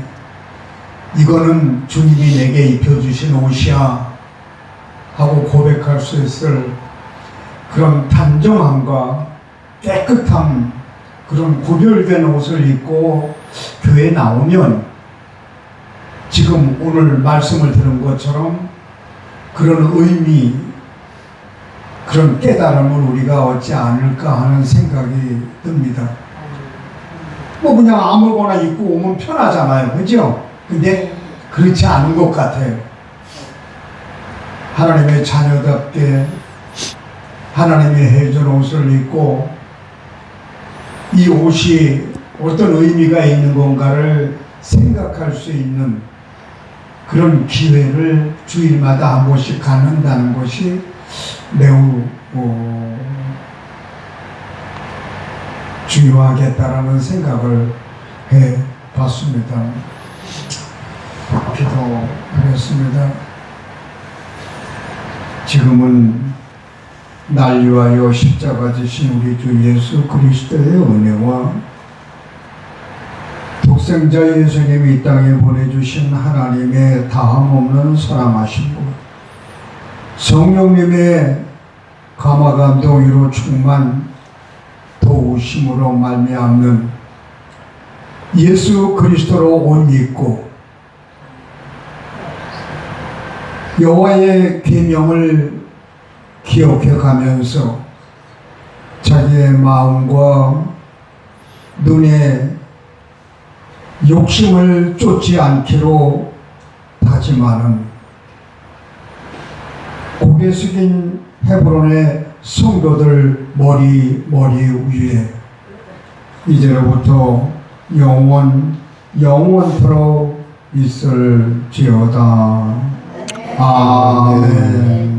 이거는 주님이 내게 입혀주신 옷이야 하고 고백할 수 있을 그런 단정함과 깨끗함, 그런 구별된 옷을 입고 교회에 나오면 지금 오늘 말씀을 들은 것처럼 그런 의미, 그런 깨달음을 우리가 얻지 않을까 하는 생각이 듭니다. 뭐 그냥 아무거나 입고 오면 편하잖아요. 그죠? 근데 그렇지 않은 것 같아요. 하나님의 자녀답게 하나님의 해준 옷을 입고 이 옷이 어떤 의미가 있는 건가를 생각할 수 있는 그런 기회를 주일마다 한 번씩 갖는다는 것이 매우 중요하겠다라는 생각을 해 봤습니다. 기도하겠습니다. 지금은 날 위하여 십자가 지신 우리 주 예수 그리스도의 은혜와 독생자 예수님이 이 땅에 보내주신 하나님의 다함없는 사랑하신 분, 성령님의 감화감동으로 충만 도우심으로 말미암는 예수 그리스도로 옷 입고 여호와의 계명을 기억해 가면서 자기의 마음과 눈에 욕심을 쫓지 않기로 다짐하는 고개 숙인 헤브론의 성도들 머리 위에 이제로부터 영원토록 있을지어다. 아멘.